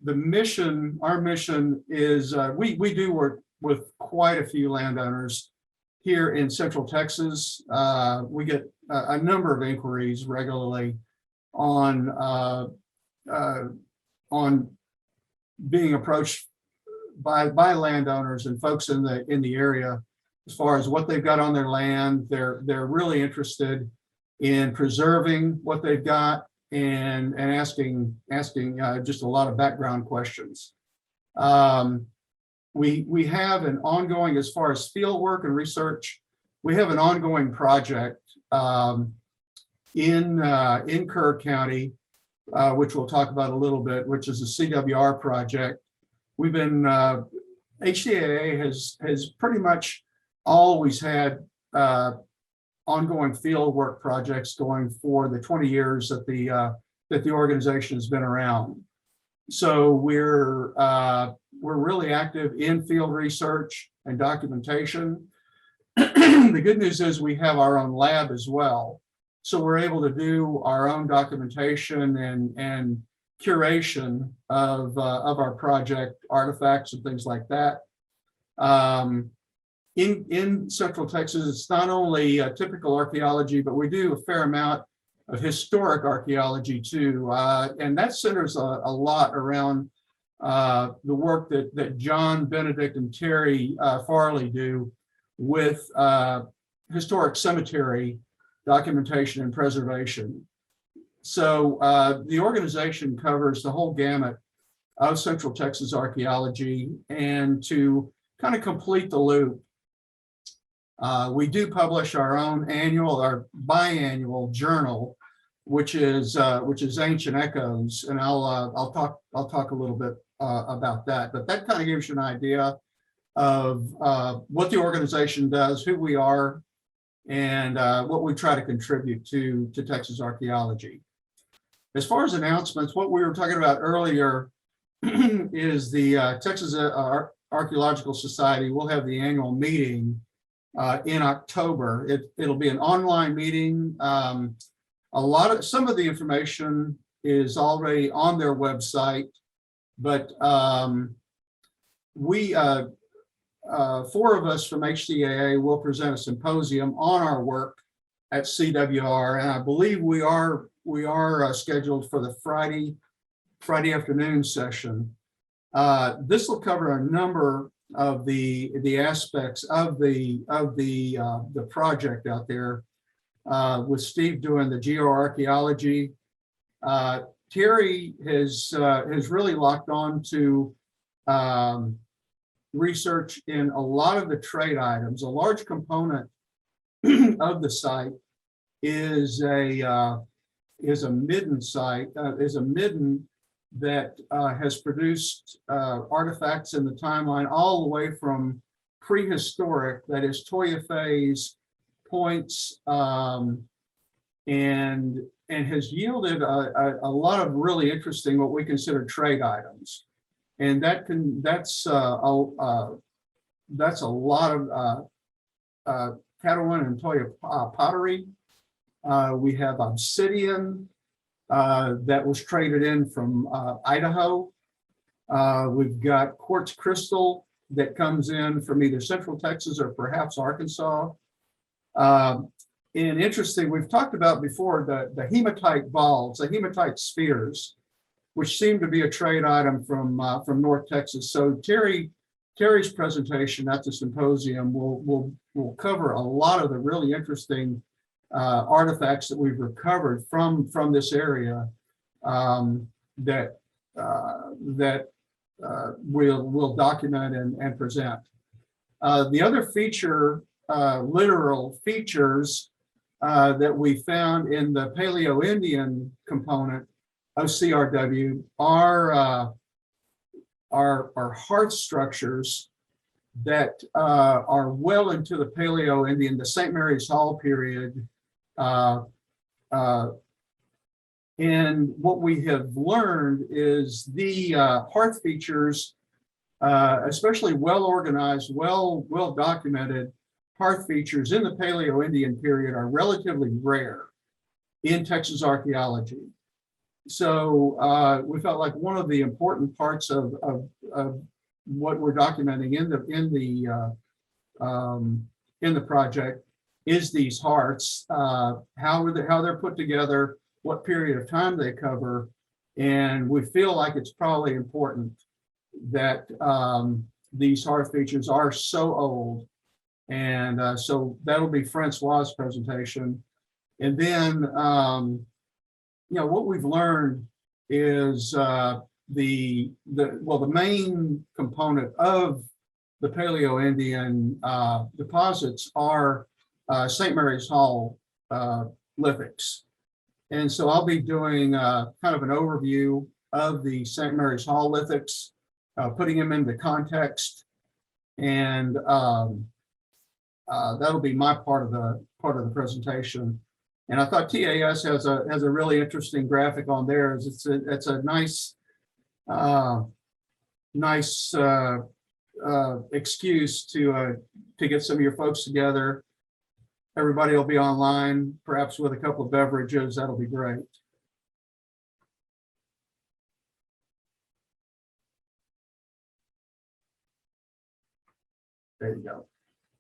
the mission, our mission is we do work with quite a few landowners here in Central Texas. We get a number of inquiries regularly on being approached by landowners and folks in the area as far as what they've got on their land. They're really interested in preserving what they've got and asking just a lot of background questions. We have an ongoing, as far as field work and research, we have an ongoing project in Kerr County, which we'll talk about a little bit, which is a CWR project. We've been, HCAA has pretty much always had ongoing field work projects going for the 20 years that the organization has been around. So we're really active in field research and documentation. The good news is we have our own lab as well. So we're able to do our own documentation and curation of our project artifacts and things like that. In Central Texas, it's not only typical archaeology, but we do a fair amount of historic archaeology too. And that centers a lot around the work that John, Benedict, and Terry Farley do with historic cemetery documentation and preservation. So the organization covers the whole gamut of Central Texas archaeology. And to kind of complete the loop, we do publish our own our biannual journal, which is Ancient Echoes, and I'll talk a little bit about that. But that kind of gives you an idea of what the organization does, who we are, and what we try to contribute to Texas archaeology. As far as announcements, what we were talking about earlier is the Texas Archaeological Society will have the annual meeting in October. It'll be an online meeting. Some of the information is already on their website, but four of us from HCAA will present a symposium on our work at CWR, and I believe we are scheduled for the Friday afternoon session. This will cover a number of the aspects of the project out there, with Steve doing the geoarchaeology. Terry has really locked on to research in a lot of the trade items. A large component of the site is a midden site, is a midden that has produced artifacts in the timeline all the way from prehistoric, that is Toya phase points, and has yielded a lot of really interesting, what we consider trade items. And that's a lot of Catalan and Toya pottery. We have obsidian that was traded in from Idaho. We've got quartz crystal that comes in from either Central Texas or perhaps Arkansas. And interesting, we've talked about before the hematite balls, the hematite spheres, which seem to be a trade item from North Texas. So Terry's presentation at the symposium will cover a lot of the really interesting artifacts that we've recovered from this area that we'll document and present. The other feature, literal features that we found in the Paleo-Indian component of CRW are hearth structures that are well into the Paleo-Indian, the St. Mary's Hall period. And what we have learned is the hearth features, especially well-organized, well-documented hearth features in the Paleo-Indian period, are relatively rare in Texas archaeology. So we felt like one of the important parts of what we're documenting in the project is these hearts, how they're put together, what period of time they cover, and we feel like it's probably important that these hearth features are so old, and so that'll be Francois' presentation, and then what we've learned is the main component of the Paleo-Indian deposits are St. Mary's Hall lithics. And so I'll be doing kind of an overview of the St. Mary's Hall lithics, putting them into context, and that'll be my part of the presentation. And I thought TAS has a really interesting graphic on theirs. It's a nice excuse to get some of your folks together. Everybody will be online, perhaps with a couple of beverages. That'll be great. There you go.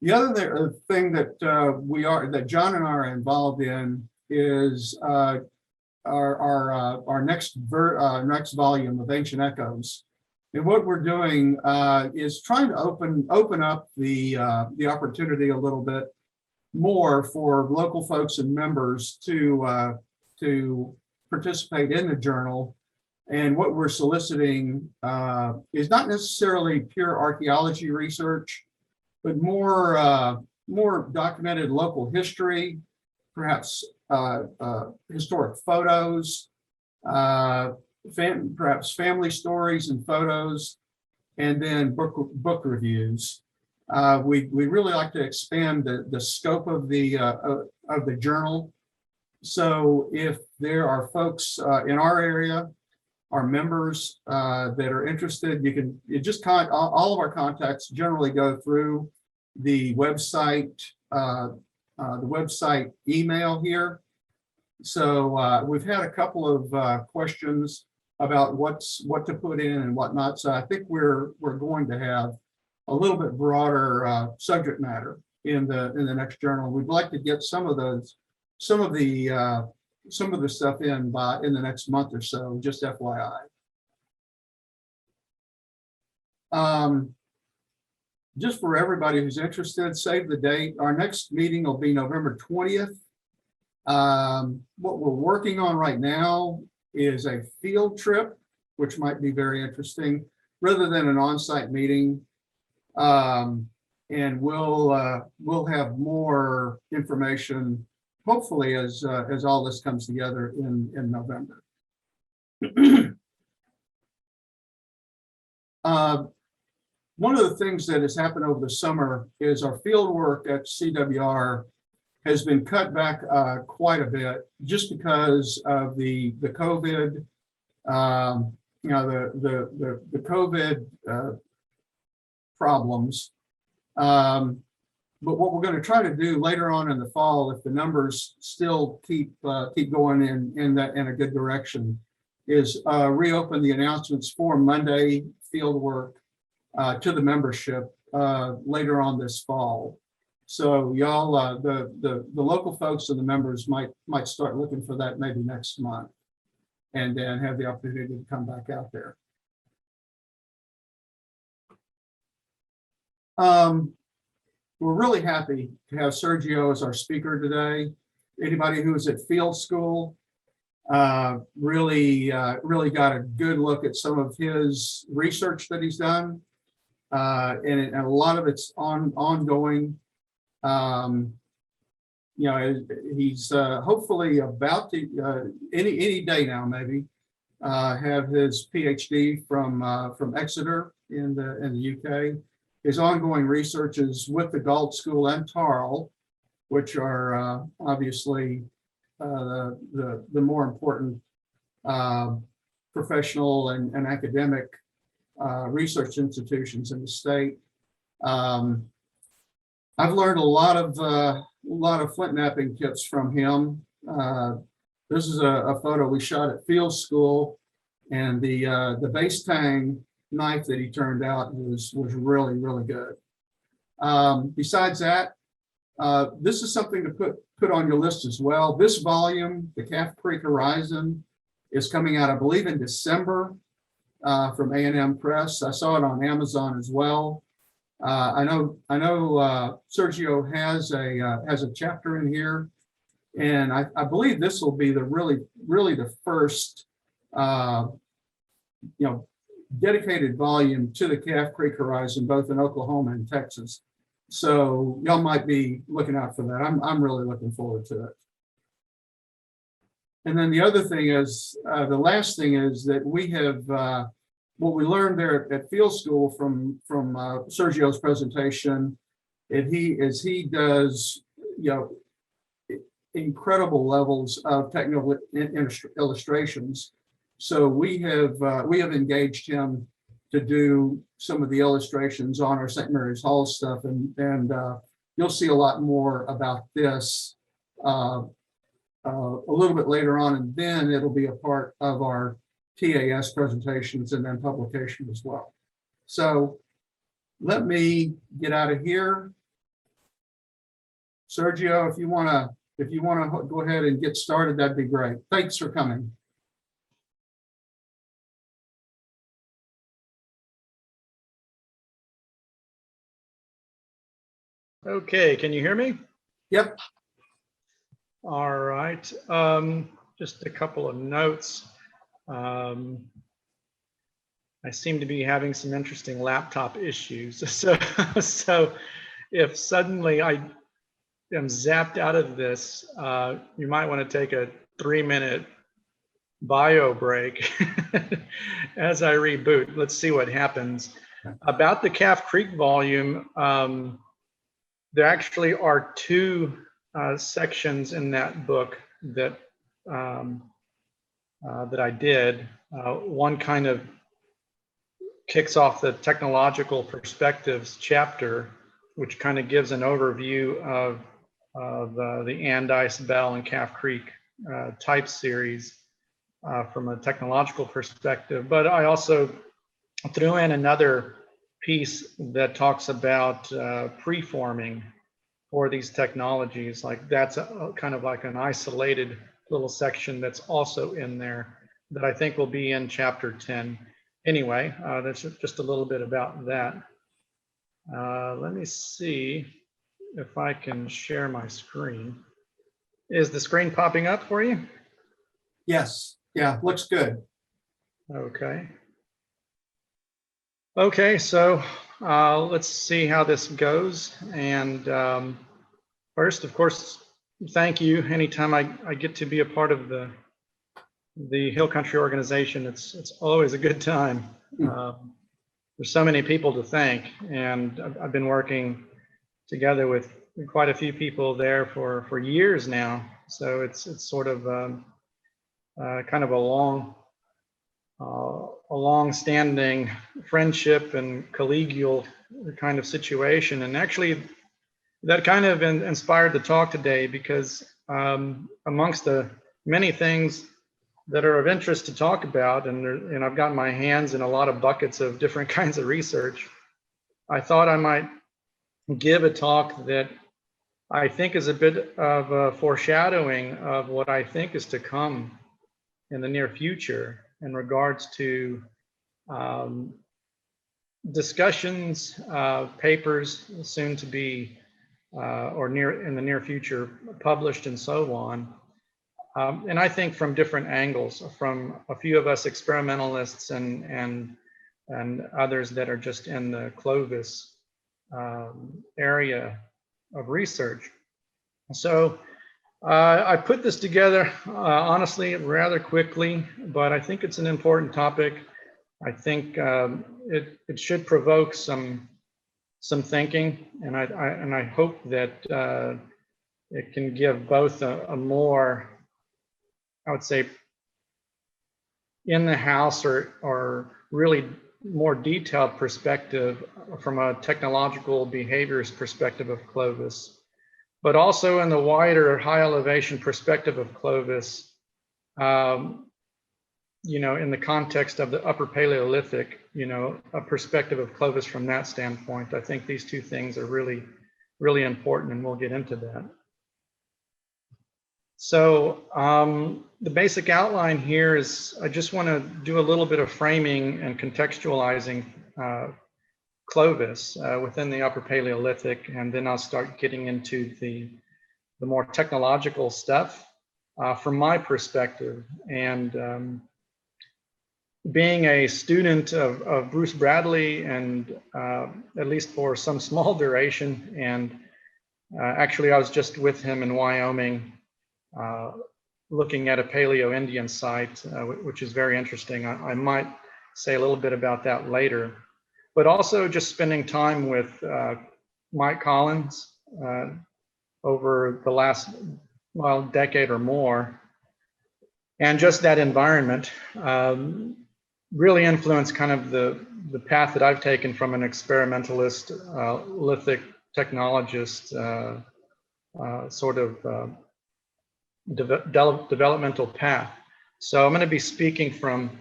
The other thing that that John and I are involved in is our next volume of Ancient Echoes. And what we're doing is trying to open up the opportunity a little bit more for local folks and members to participate in the journal. And what we're soliciting is not necessarily pure archaeology research, but more documented local history, perhaps historic photos, perhaps family stories and photos, and then book reviews. We really like to expand the scope of the journal. So if there are folks in our area, our members that are interested, you just all of our contacts generally go through the website email here. So we've had a couple of questions about what to put in and whatnot. So I think we're going to have a little bit broader subject matter in the next journal. We'd like to get some of the stuff in the next month or so, just FYI. Just for everybody who's interested, save the date. Our next meeting will be November 20th. What we're working on right now is a field trip, which might be very interesting, rather than an on-site meeting. And we'll have more information, hopefully, as all this comes together in November. One of the things that has happened over the summer is our field work at CWR has been cut back quite a bit, just because of the COVID, the COVID problems. But what we're going to try to do later on in the fall, if the numbers still keep going in a good direction, is reopen the announcements for Monday Fieldwork to the membership later on this fall. So y'all, the local folks and the members might start looking for that maybe next month, and then have the opportunity to come back out there. We're really happy to have Sergio as our speaker today. Anybody who was at field school really got a good look at some of his research that he's done, and a lot of it's ongoing. He's hopefully about to any day now, maybe have his PhD from Exeter in the UK. His ongoing research is with the Gault School and Tarl, which are obviously the more important professional and academic research institutions in the state. I've learned a lot of flint knapping tips from him. This is a photo we shot at field school, and the base tang knife that he turned out was really, really good. Besides that, this is something to put on your list as well. This volume, the Calf Creek Horizon, is coming out, I believe, in December from A&M Press. I saw it on Amazon as well. I know Sergio has a chapter in here, and I believe this will be the really the first dedicated volume to the Calf Creek Horizon, both in Oklahoma and Texas. So y'all might be looking out for that. I'm really looking forward to it. And then the other thing is, the last thing is that we have what we learned there at field school from Sergio's presentation, and he does incredible levels of technical illustrations. So we have engaged him to do some of the illustrations on our St. Mary's Hall stuff, and you'll see a lot more about this a little bit later on, and then it'll be a part of our TAS presentations and then publication as well. So let me get out of here. Sergio, if you want to go ahead and get started, that'd be great. Thanks for coming. Okay, can you hear me? Yep. All right. Just a couple of notes. I seem to be having some interesting laptop issues. So if suddenly I am zapped out of this, you might want to take a 3-minute bio break as I reboot. Let's see what happens. About the Calf Creek volume, there actually are 2 sections in that book that that I did. One kind of kicks off the technological perspectives chapter, which kind of gives an overview of the Andice, Bell, and Calf Creek type series from a technological perspective. But I also threw in another piece that talks about preforming for these technologies. Like that's kind of like an isolated little section that's also in there that I think will be in chapter 10. Anyway, that's just a little bit about that. Let me see if I can share my screen. Is the screen popping up for you? Yes. Yeah, looks good. Okay. Okay, so let's see how this goes. And first, of course, thank you. Anytime I get to be a part of the Hill Country organization, it's always a good time. There's so many people to thank, and I've been working together with quite a few people there for years now. So it's sort of kind of a long-standing friendship and collegial kind of situation. And actually, that kind of inspired the talk today, because amongst the many things that are of interest to talk about, and I've gotten my hands in a lot of buckets of different kinds of research, I thought I might give a talk that I think is a bit of a foreshadowing of what I think is to come in the near future in regards to discussions, papers soon to be or in the near future published, and so on. And I think from different angles, from a few of us experimentalists and others that are just in the Clovis area of research. So I put this together, honestly, rather quickly, but I think it's an important topic. I think it should provoke some thinking, and I hope that it can give both a more, I would say, in the house or really more detailed perspective from a technological behaviors perspective of Clovis, but also in the wider high elevation perspective of Clovis, in the context of the Upper Paleolithic, a perspective of Clovis from that standpoint, I think these two things are really, really important, and we'll get into that. So the basic outline here is I just want to do a little bit of framing and contextualizing Clovis within the Upper Paleolithic, and then I'll start getting into the more technological stuff from my perspective. And being a student of Bruce Bradley, and at least for some small duration, and actually I was just with him in Wyoming looking at a Paleo-Indian site, which is very interesting. I might say a little bit about that later, but also just spending time with Mike Collins over the last, decade or more. And just that environment really influenced kind of the path that I've taken from an experimentalist, lithic technologist, sort of developmental path. So I'm going to be speaking from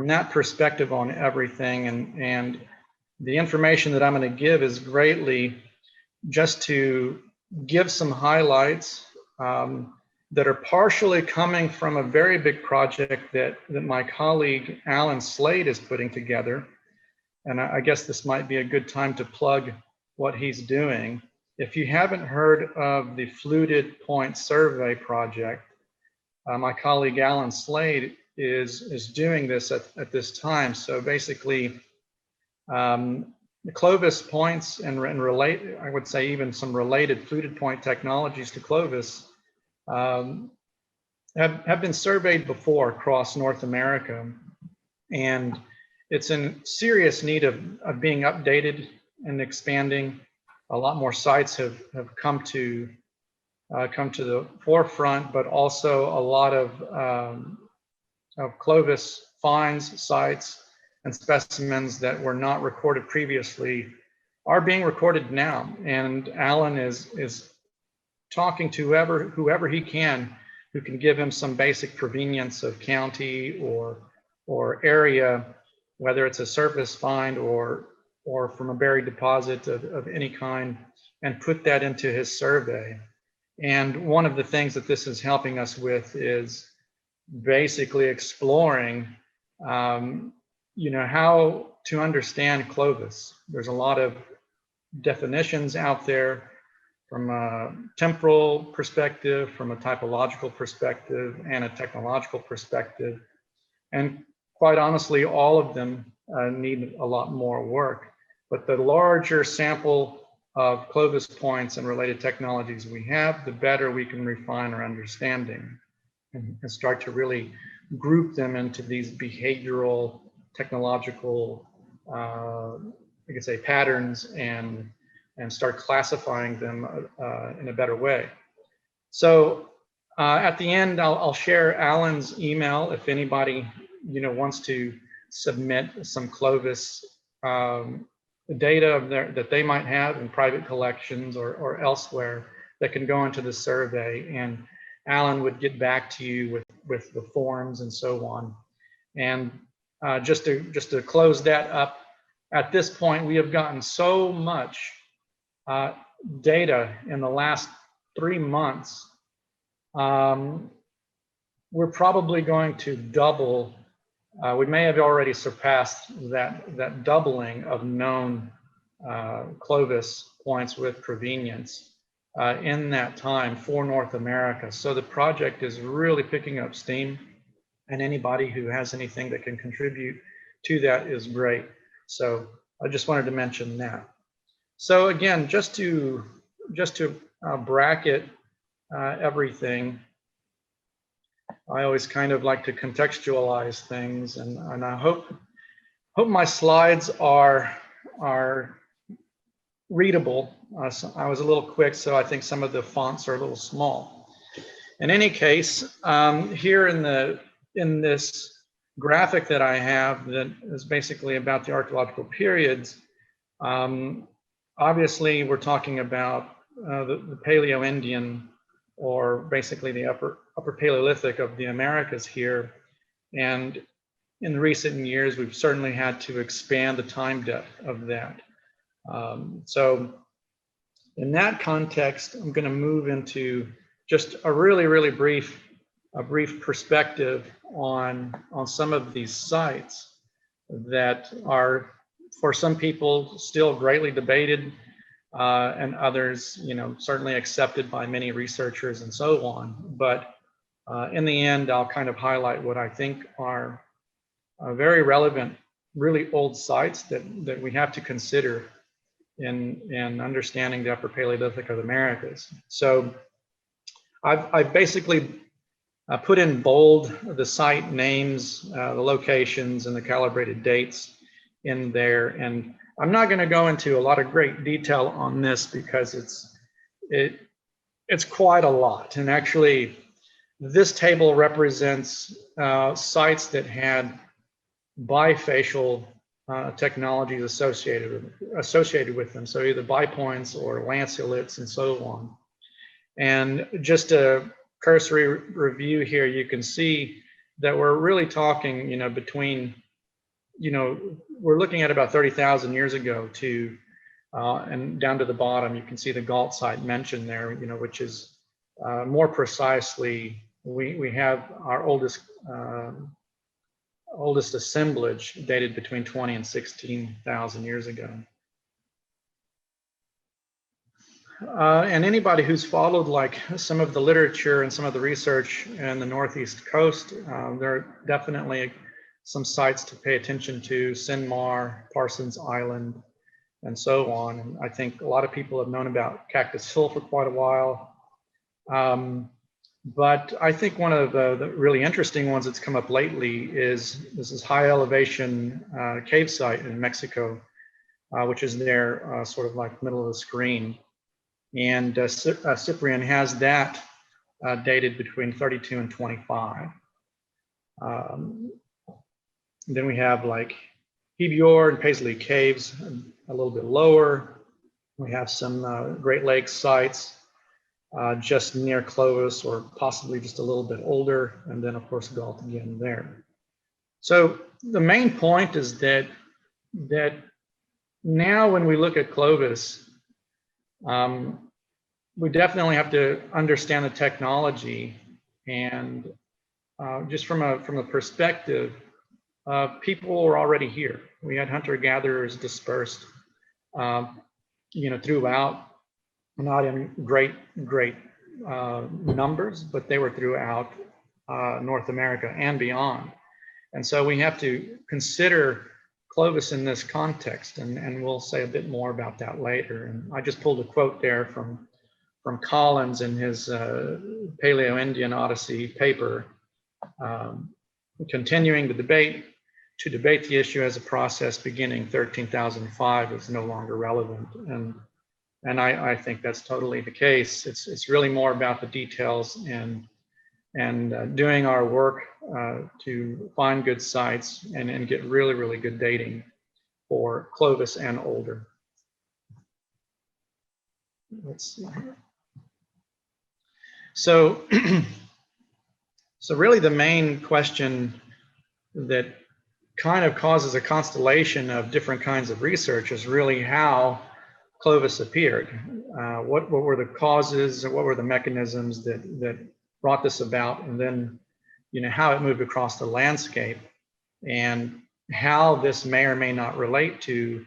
that perspective on everything, and the information that I'm going to give is greatly just to give some highlights that are partially coming from a very big project that my colleague Alan Slade is putting together. And I guess this might be a good time to plug what he's doing. If you haven't heard of the Fluted Point Survey project, my colleague Alan Slade is doing this at this time. So basically, the Clovis points and relate, I would say even some related fluted point technologies to Clovis have been surveyed before across North America, and it's in serious need of being updated and expanding. A lot more sites have come to the forefront, but also a lot of Clovis finds, sites, and specimens that were not recorded previously are being recorded now. And Alan is talking to whoever he can, who can give him some basic provenience of county or area, whether it's a surface find or from a buried deposit of any kind, and put that into his survey. And one of the things that this is helping us with is basically exploring how to understand Clovis. There's a lot of definitions out there from a temporal perspective, from a typological perspective, and a technological perspective. And quite honestly, all of them need a lot more work. But the larger sample of Clovis points and related technologies we have, the better we can refine our understanding and start to really group them into these behavioral, technological, I could say, patterns, and start classifying them in a better way. So at the end, I'll share Alan's email if anybody wants to submit some Clovis data that they might have in private collections or elsewhere that can go into the survey, and Alan would get back to you with the forms and so on. And just to close that up, at this point we have gotten so much data in the last 3 months. We're probably going to double. We may have already surpassed that doubling of known Clovis points with provenience in that time for North America. So the project is really picking up steam, and anybody who has anything that can contribute to that is great. So I just wanted to mention that. So again, just to bracket everything, I always kind of like to contextualize things, and I hope my slides are readable. I was a little quick, so I think some of the fonts are a little small. In any case, here in this graphic that I have that is basically about the archaeological periods, obviously we're talking about the Paleo-Indian or basically the upper Paleolithic of the Americas here. And in recent years, we've certainly had to expand the time depth of that. So in that context, I'm going to move into just a really brief perspective on some of these sites that are, for some people, still greatly debated, and others, certainly accepted by many researchers and so on. But in the end, I'll kind of highlight what I think are very relevant, really old sites that we have to consider in understanding the Upper Paleolithic of the Americas. So I've basically put in bold the site names, the locations, and the calibrated dates in there. And I'm not going to go into a lot of great detail on this because it's quite a lot. And actually, this table represents sites that had bifacial technologies associated with them. So either bipoints or lanceolates and so on. And just a cursory review here, you can see that we're really talking, between, we're looking at about 30,000 years ago to, and down to the bottom, you can see the Gault site mentioned there, which is more precisely, we have our oldest assemblage dated between 20 and 16,000 years ago. And anybody who's followed like some of the literature and some of the research in the Northeast coast, there are definitely some sites to pay attention to: Sinmar, Parsons Island, and so on. And I think a lot of people have known about Cactus Hill for quite a while. But I think one of the really interesting ones that's come up lately is this high elevation cave site in Mexico, which is there sort of like middle of the screen. And Cyprian has that dated between 32 and 25. Then we have like Hebior and Paisley Caves a little bit lower. We have some Great Lakes sites just near Clovis, or possibly just a little bit older, and then of course Gault again there. So the main point is that now when we look at Clovis, we definitely have to understand the technology, and just from a perspective, people were already here. We had hunter-gatherers dispersed, throughout, not in great numbers, but they were throughout North America and beyond. And so we have to consider Clovis in this context, and we'll say a bit more about that later. And I just pulled a quote there from Collins in his Paleo-Indian Odyssey paper, continuing the debate. To debate the issue as a process beginning 13,005 is no longer relevant, and I think that's totally the case. It's really more about the details and doing our work to find good sites and get really good dating for Clovis and older. Let's see here. So really the main question that kind of causes a constellation of different kinds of research is really how Clovis appeared. What were the causes, or what were the mechanisms that brought this about, and then how it moved across the landscape, and how this may or may not relate to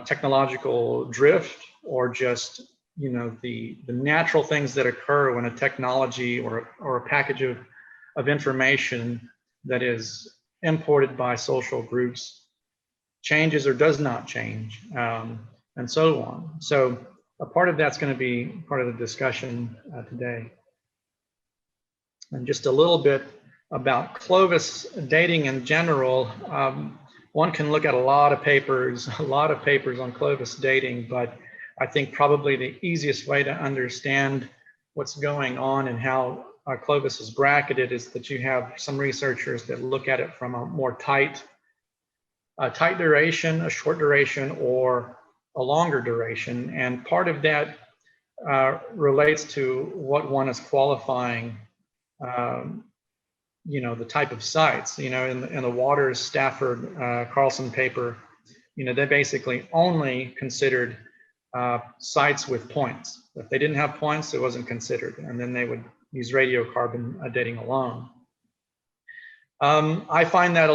technological drift, or just the natural things that occur when a technology or a package of information that is imported by social groups changes or does not change, and so on. So a part of that's going to be part of the discussion today. And just a little bit about Clovis dating in general. One can look at a lot of papers on Clovis dating, but I think probably the easiest way to understand what's going on and how Clovis is bracketed is that you have some researchers that look at it from a more tight duration, a short duration, or a longer duration. And part of that relates to what one is qualifying, the type of sites. In the Waters, Stafford, Carlson paper, they basically only considered sites with points. If they didn't have points, it wasn't considered, and then they would use radiocarbon dating alone. I find that a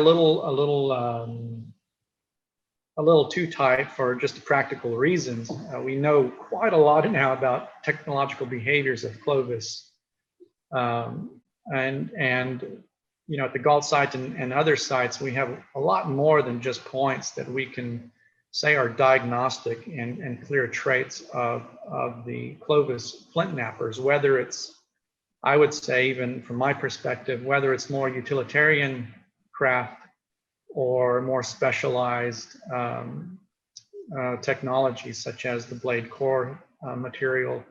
little too tight for just practical reasons. We know quite a lot now about technological behaviors of Clovis, and at the Gault site and other sites, we have a lot more than just points that we can say are diagnostic and clear traits of the Clovis flint knappers, whether it's, I would say, even from my perspective, whether it's more utilitarian craft or more specialized technologies such as the blade core material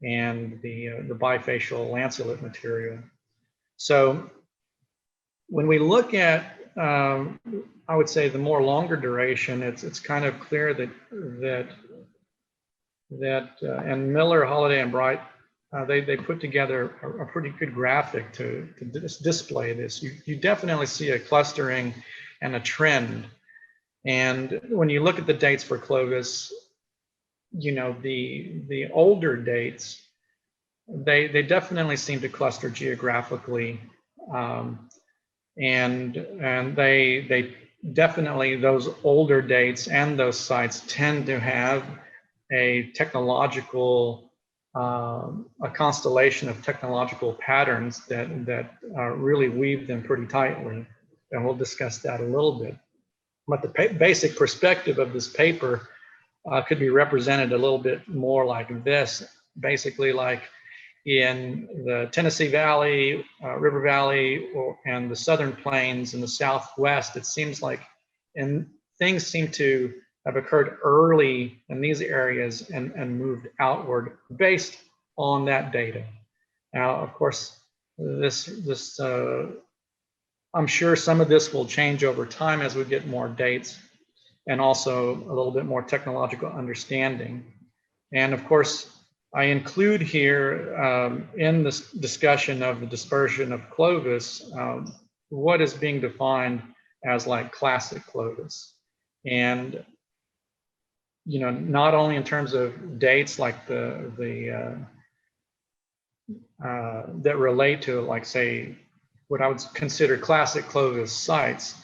and the bifacial lanceolate material. So when we look at, I would say, the more longer duration, it's kind of clear that and Miller, Holliday, and Bright, they put together a pretty good graphic to display this. You definitely see a clustering and a trend. And when you look at the dates for Clovis, the older dates, they definitely seem to cluster geographically, and they definitely, those older dates and those sites tend to have a technological, a constellation of technological patterns that really weave them pretty tightly, and we'll discuss that a little bit. But the basic perspective of this paper could be represented a little bit more like this, basically like in the Tennessee Valley, River Valley, and the Southern Plains in the Southwest. It seems like, and things seem to have occurred early in these areas and moved outward based on that data. Now, of course, this I'm sure some of this will change over time as we get more dates and also a little bit more technological understanding. And of course, I include here in this discussion of the dispersion of Clovis, what is being defined as like classic Clovis. And not only in terms of dates like that relate to, like, say, what I would consider classic Clovis sites,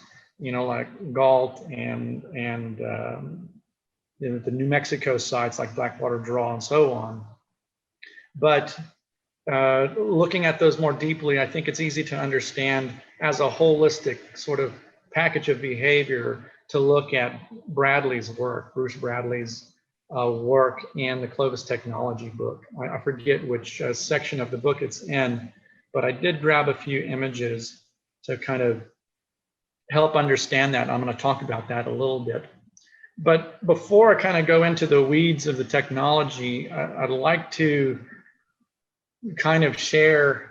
like Gault and the New Mexico sites like Blackwater Draw and so on. But looking at those more deeply, I think it's easy to understand as a holistic sort of package of behavior to look at Bradley's work, Bruce Bradley's work in the Clovis Technology book. I forget which section of the book it's in, but I did grab a few images to kind of help understand that. I'm going to talk about that a little bit. But before I kind of go into the weeds of the technology, I'd like to kind of share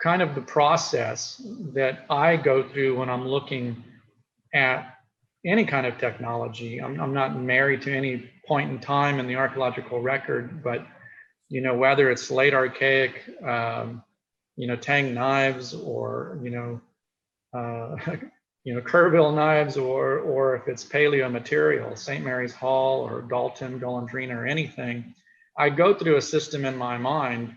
kind of the process that I go through when I'm looking at any kind of technology. I'm not married to any point in time in the archaeological record, but whether it's late archaic, tang knives, or Kerrville knives, or if it's paleo material, St. Mary's Hall or Dalton, Golandrina, or anything, I go through a system in my mind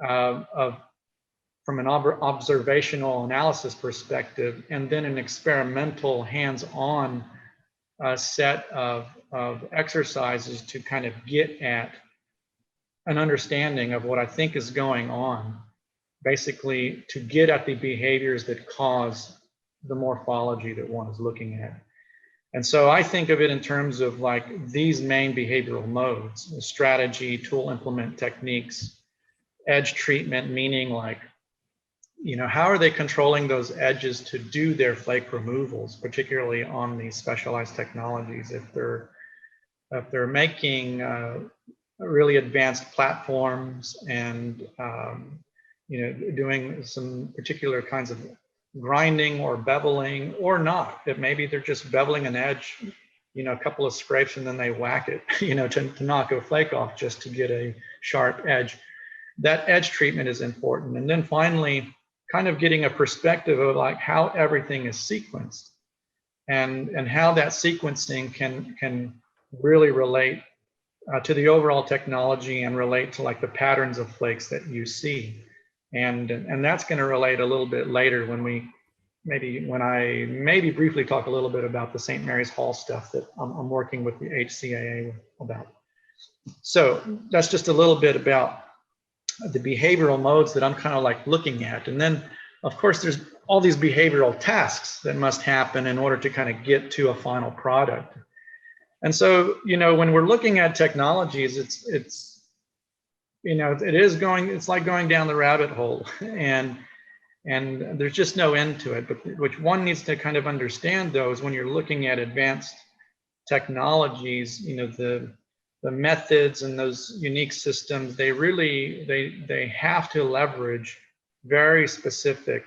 from an observational analysis perspective, and then an experimental hands-on set of exercises to kind of get at an understanding of what I think is going on, basically to get at the behaviors that cause the morphology that one is looking at. And so I think of it in terms of like these main behavioral modes: strategy, tool, implement, techniques, edge treatment, meaning like, how are they controlling those edges to do their flake removals, particularly on these specialized technologies. If they're making really advanced platforms and doing some particular kinds of grinding or beveling, or not, that maybe they're just beveling an edge, a couple of scrapes and then they whack it, to knock a flake off just to get a sharp edge. That edge treatment is important. And then finally, kind of getting a perspective of like how everything is sequenced and how that sequencing can really relate to the overall technology and relate to like the patterns of flakes that you see. And that's going to relate a little bit later when I maybe briefly talk a little bit about the St. Mary's Hall stuff that I'm working with the HCAA about. So that's just a little bit about the behavioral modes that I'm kind of like looking at. And then of course there's all these behavioral tasks that must happen in order to kind of get to a final product. And so, when we're looking at technologies, it's like going down the rabbit hole, and there's just no end to it. But which one needs to kind of understand, though, is when you're looking at advanced technologies, the methods and those unique systems, they really they have to leverage very specific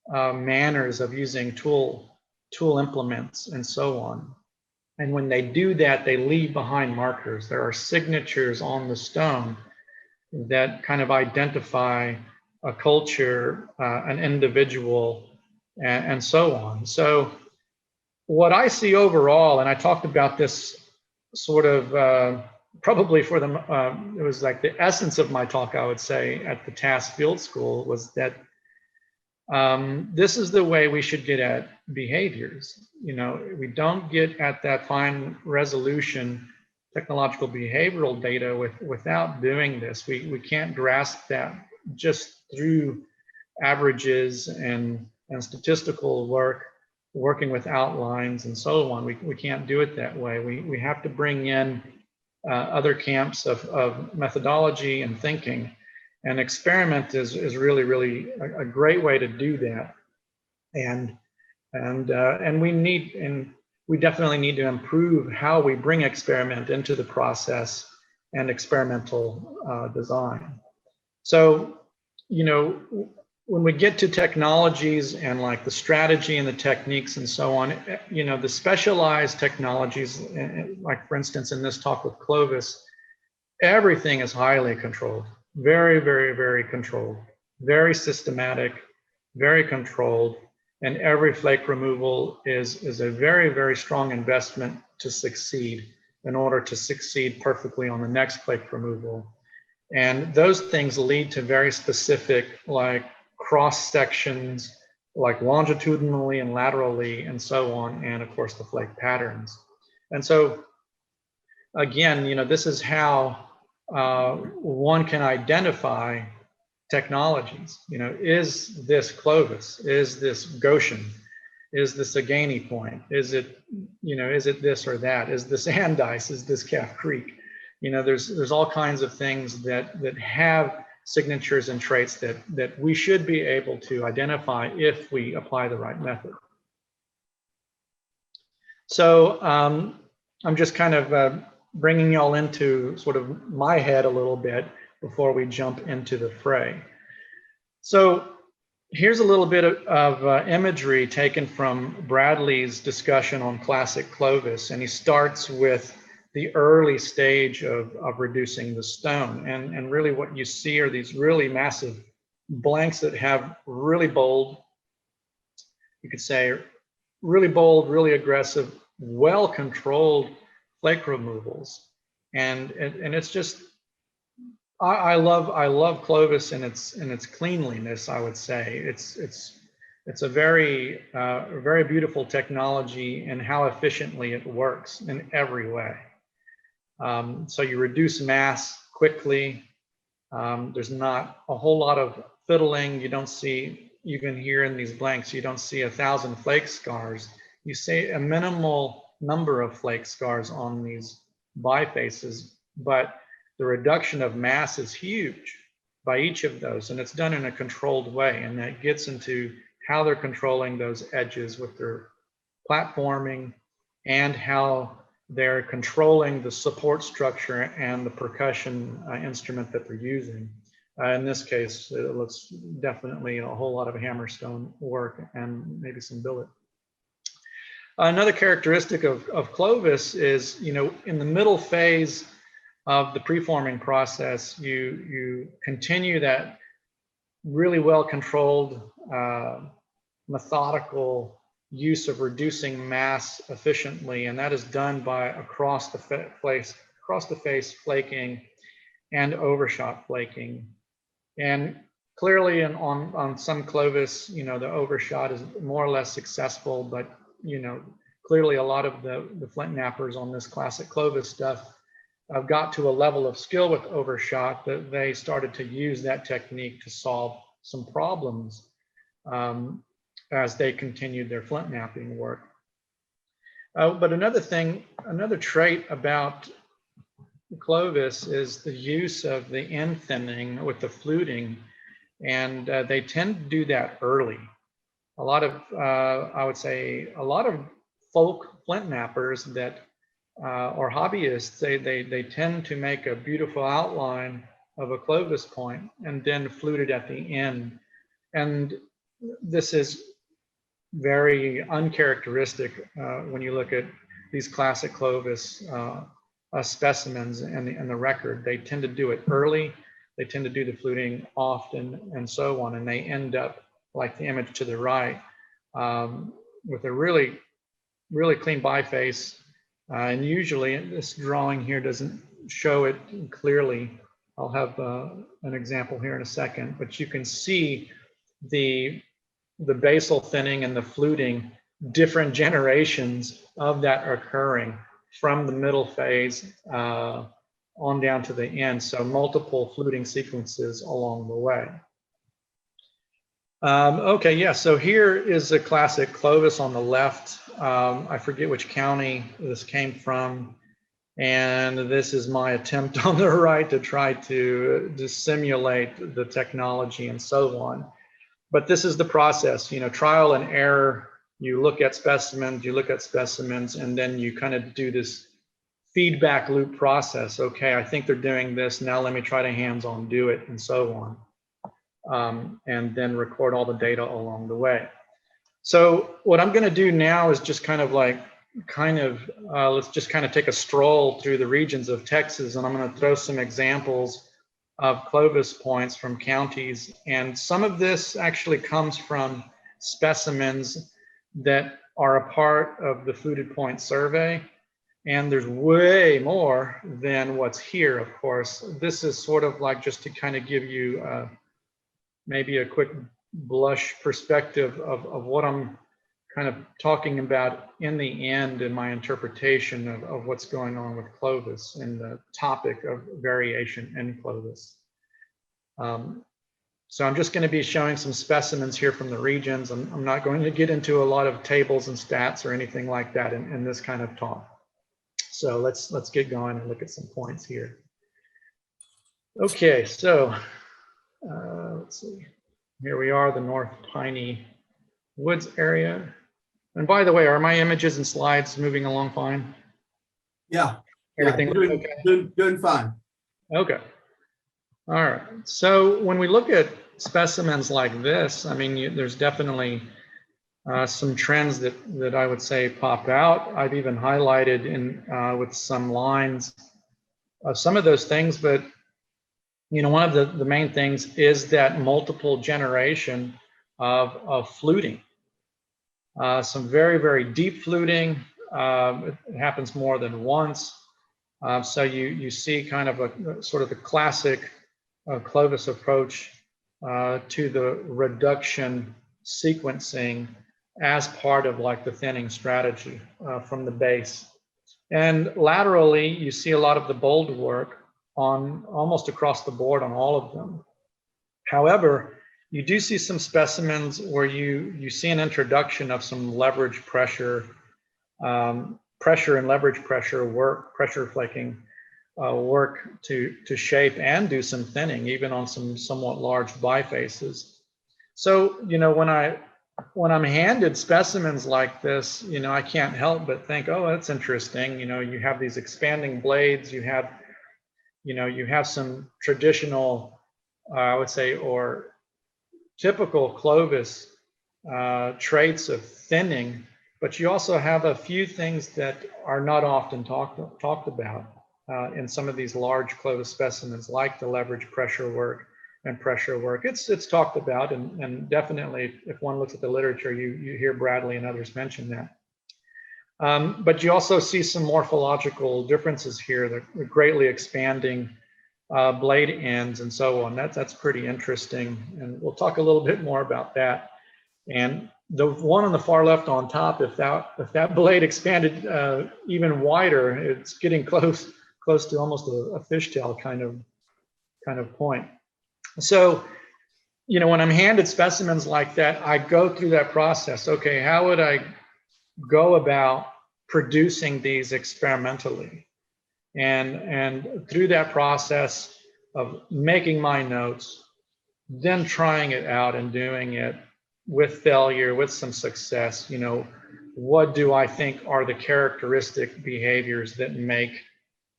manners of using tool implements and so on. And when they do that, they leave behind markers. There are signatures on the stone that kind of identify a culture, an individual, and so on. So what I see overall, and I talked about this sort of probably for it was like the essence of my talk, I would say, at the TAS Field School, was that this is the way we should get at behaviors. We don't get at that fine resolution technological behavioral data without doing this. We can't grasp that just through averages and statistical work, working with outlines and so on. We can't do it that way. We have to bring in other camps of methodology and thinking. And experiment is really, really a great way to do that. And we definitely need to improve how we bring experiment into the process and experimental design. So, when we get to technologies and like the strategy and the techniques and so on, the specialized technologies, like for instance, in this talk with Clovis, everything is highly controlled. Very, very, very controlled, very systematic, very controlled, and every flake removal is a very, very strong investment to succeed in order to succeed perfectly on the next flake removal. And those things lead to very specific, like cross sections, like longitudinally and laterally, and so on, and of course the flake patterns. And so, again, this is how one can identify technologies. Is this Clovis? Is this Goshen? Is this a Gainey point? Is it this or that? Is this Andice? Is this Calf Creek? There's all kinds of things that have signatures and traits that we should be able to identify if we apply the right method. So I'm just kind of bringing y'all into sort of my head a little bit before we jump into the fray. So here's a little bit of imagery taken from Bradley's discussion on classic Clovis, and he starts with the early stage of reducing the stone. And really what you see are these really massive blanks that have really bold, you could say, really bold, really aggressive, well-controlled flake removals. And it's just, I love Clovis and its cleanliness, I would say. It's a very beautiful technology and how efficiently it works in every way. So you reduce mass quickly. There's not a whole lot of fiddling. You don't see, even here in these blanks, you don't see 1,000 flake scars. You see a minimal number of flake scars on these bifaces, but the reduction of mass is huge by each of those, and it's done in a controlled way. And that gets into how they're controlling those edges with their platforming and how they're controlling the support structure and the percussion instrument that they're using. In this case, it looks definitely a whole lot of hammerstone work and maybe some billet. Another characteristic of Clovis is, in the middle phase of the preforming process, you continue that really well-controlled, methodical use of reducing mass efficiently, and that is done by across the face flaking and overshot flaking. And clearly, on some Clovis, the overshot is more or less successful, but clearly a lot of the flint knappers on this classic Clovis stuff got to a level of skill with overshot that they started to use that technique to solve some problems as they continued their flint knapping work. But another trait about Clovis is the use of the end thinning with the fluting, and they tend to do that early. A lot of, I would say, a lot of folk flint knappers that or hobbyists, they tend to make a beautiful outline of a Clovis point and then flute it at the end. And this is very uncharacteristic when you look at these classic Clovis specimens and the record. They tend to do it early. They tend to do the fluting often and so on, and they end up like the image to the right with a really, really clean biface. And usually this drawing here doesn't show it clearly. I'll have an example here in a second, but you can see the basal thinning and the fluting, different generations of that occurring from the middle phase on down to the end. So multiple fluting sequences along the way. Okay, yeah, so here is a classic Clovis on the left. I forget which county this came from. And this is my attempt on the right to try to simulate the technology and so on. But this is the process, trial and error. You look at specimens, and then you kind of do this feedback loop process. Okay, I think they're doing this. Now let me try to hands-on do it, and so on. And then record all the data along the way. So what I'm going to do now is just let's just kind of take a stroll through the regions of Texas, and I'm going to throw some examples of Clovis points from counties. And some of this actually comes from specimens that are a part of the Fluted Point Survey. And there's way more than what's here, of course. This is sort of like just to kind of give you maybe a quick blush perspective of what I'm kind of talking about in the end in my interpretation of what's going on with Clovis and the topic of variation in Clovis. So I'm just going to be showing some specimens here from the regions. I'm not going to get into a lot of tables and stats or anything like that in this kind of talk. So let's get going and look at some points here. Okay, so let's see. Here we are, the North Piney Woods area. And by the way, are my images and slides moving along fine? Yeah. Everything doing, okay? doing fine. Okay. All right. So when we look at specimens like this, I mean, there's definitely some trends that I would say pop out. I've even highlighted in with some lines some of those things, but one of the main things is that multiple generation of fluting. Some very, very deep fluting. It happens more than once. So you see kind of a sort of the classic Clovis approach to the reduction sequencing as part of like the thinning strategy from the base. And laterally, you see a lot of the bold work on almost across the board on all of them. However, you do see some specimens where you see an introduction of some leverage pressure, pressure and leverage pressure work, pressure flaking work to shape and do some thinning, even on some somewhat large bifaces. So, when I'm handed specimens like this, I can't help but think, oh, that's interesting. You have these expanding blades, you have some traditional, I would say, or typical Clovis traits of thinning But you also have a few things that are not often talked about in some of these large Clovis specimens, like the leverage pressure work and pressure work. It's talked about, and definitely if one looks at the literature, you hear Bradley and others mention that. But you also see some morphological differences here. They're greatly expanding blade ends and so on. That's pretty interesting, and we'll talk a little bit more about that. And the one on the far left on top, if that blade expanded even wider, it's getting close to almost a fishtail kind of point. So, you know, when I'm handed specimens like that, I go through that process. Okay, how would I go about producing these experimentally? And through that process of making my notes, then trying it out and doing it with failure, with some success, you know, what do I think are the characteristic behaviors that make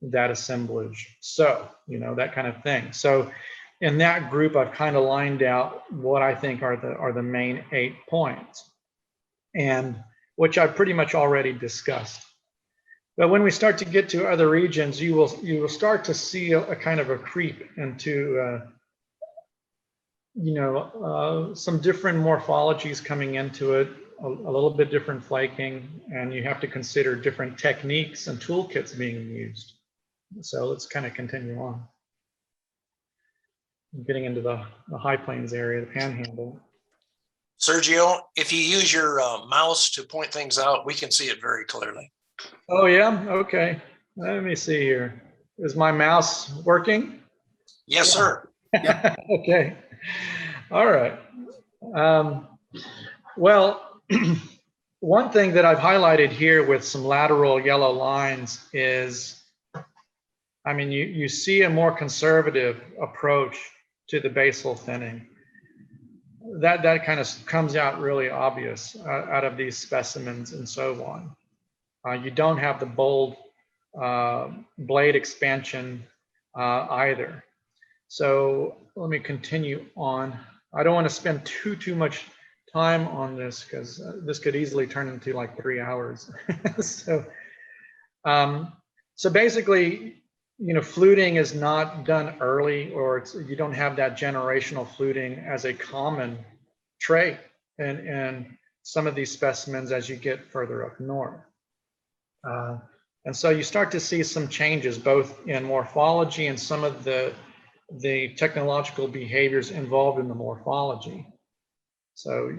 that assemblage so, you know, that kind of thing. So in that group, I've kind of lined out what I think are the main 8 points, and which I've pretty much already discussed. But when we start to get to other regions, you will start to see a kind of a creep into you know, some different morphologies coming into it, a little bit different flaking, and you have to consider different techniques and toolkits being used. So let's kind of continue on. Getting into the high plains area, the panhandle. Sergio, if you use your mouse to point things out, we can see it very clearly. Oh yeah, okay. Let me see here. Is my mouse working? Yes, sir. Okay. All right. Well, one thing that I've highlighted here with some lateral yellow lines is, I mean, you see a more conservative approach to the basal thinning. That kind of comes out really obvious out of these specimens and so on. You don't have the bold blade expansion either. So let me continue on. I don't want to spend too much time on this because this could easily turn into like 3 hours. So basically, you know, fluting is not done early, or you don't have that generational fluting as a common trait in some of these specimens as you get further up north. And so you start to see some changes both in morphology and some of the technological behaviors involved in the morphology. So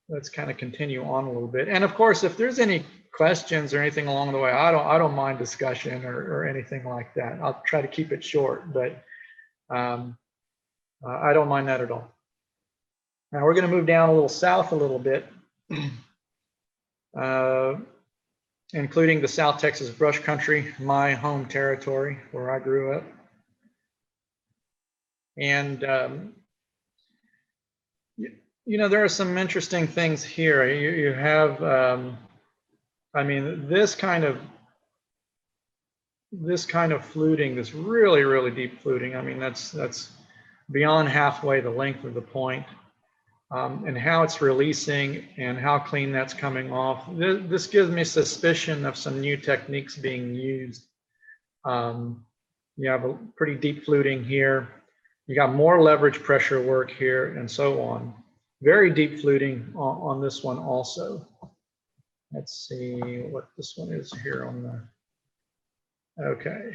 let's kind of continue on a little bit. And of course, if there's any questions or anything along the way, I don't mind discussion or anything like that. I'll try to keep it short, but I don't mind that at all. Now we're going to move down a little south a little bit, including the South Texas brush country, my home territory where I grew up. And you know, there are some interesting things here. You have, I mean, this kind of fluting, this really deep fluting. I mean, that's beyond halfway the length of the point, and how it's releasing and how clean that's coming off. This gives me suspicion of some new techniques being used. You have a pretty deep fluting here. You got more leverage pressure work here and so on. Very deep fluting on this one also. Let's see what this one is here on the, okay,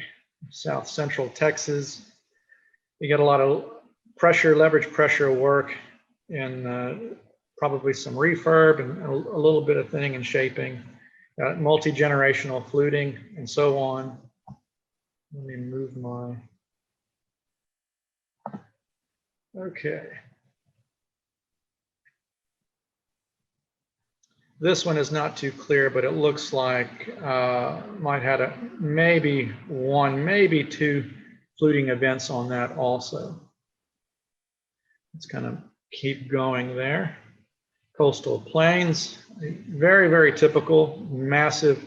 South Central Texas. You get a lot of leverage pressure work and probably some refurb and a little bit of thinning and shaping, multi-generational fluting and so on. Let me move my, okay. This one is not too clear, but it looks like might have maybe 1, maybe 2 fluting events on that also. Let's kind of keep going there. Coastal plains, very typical, massive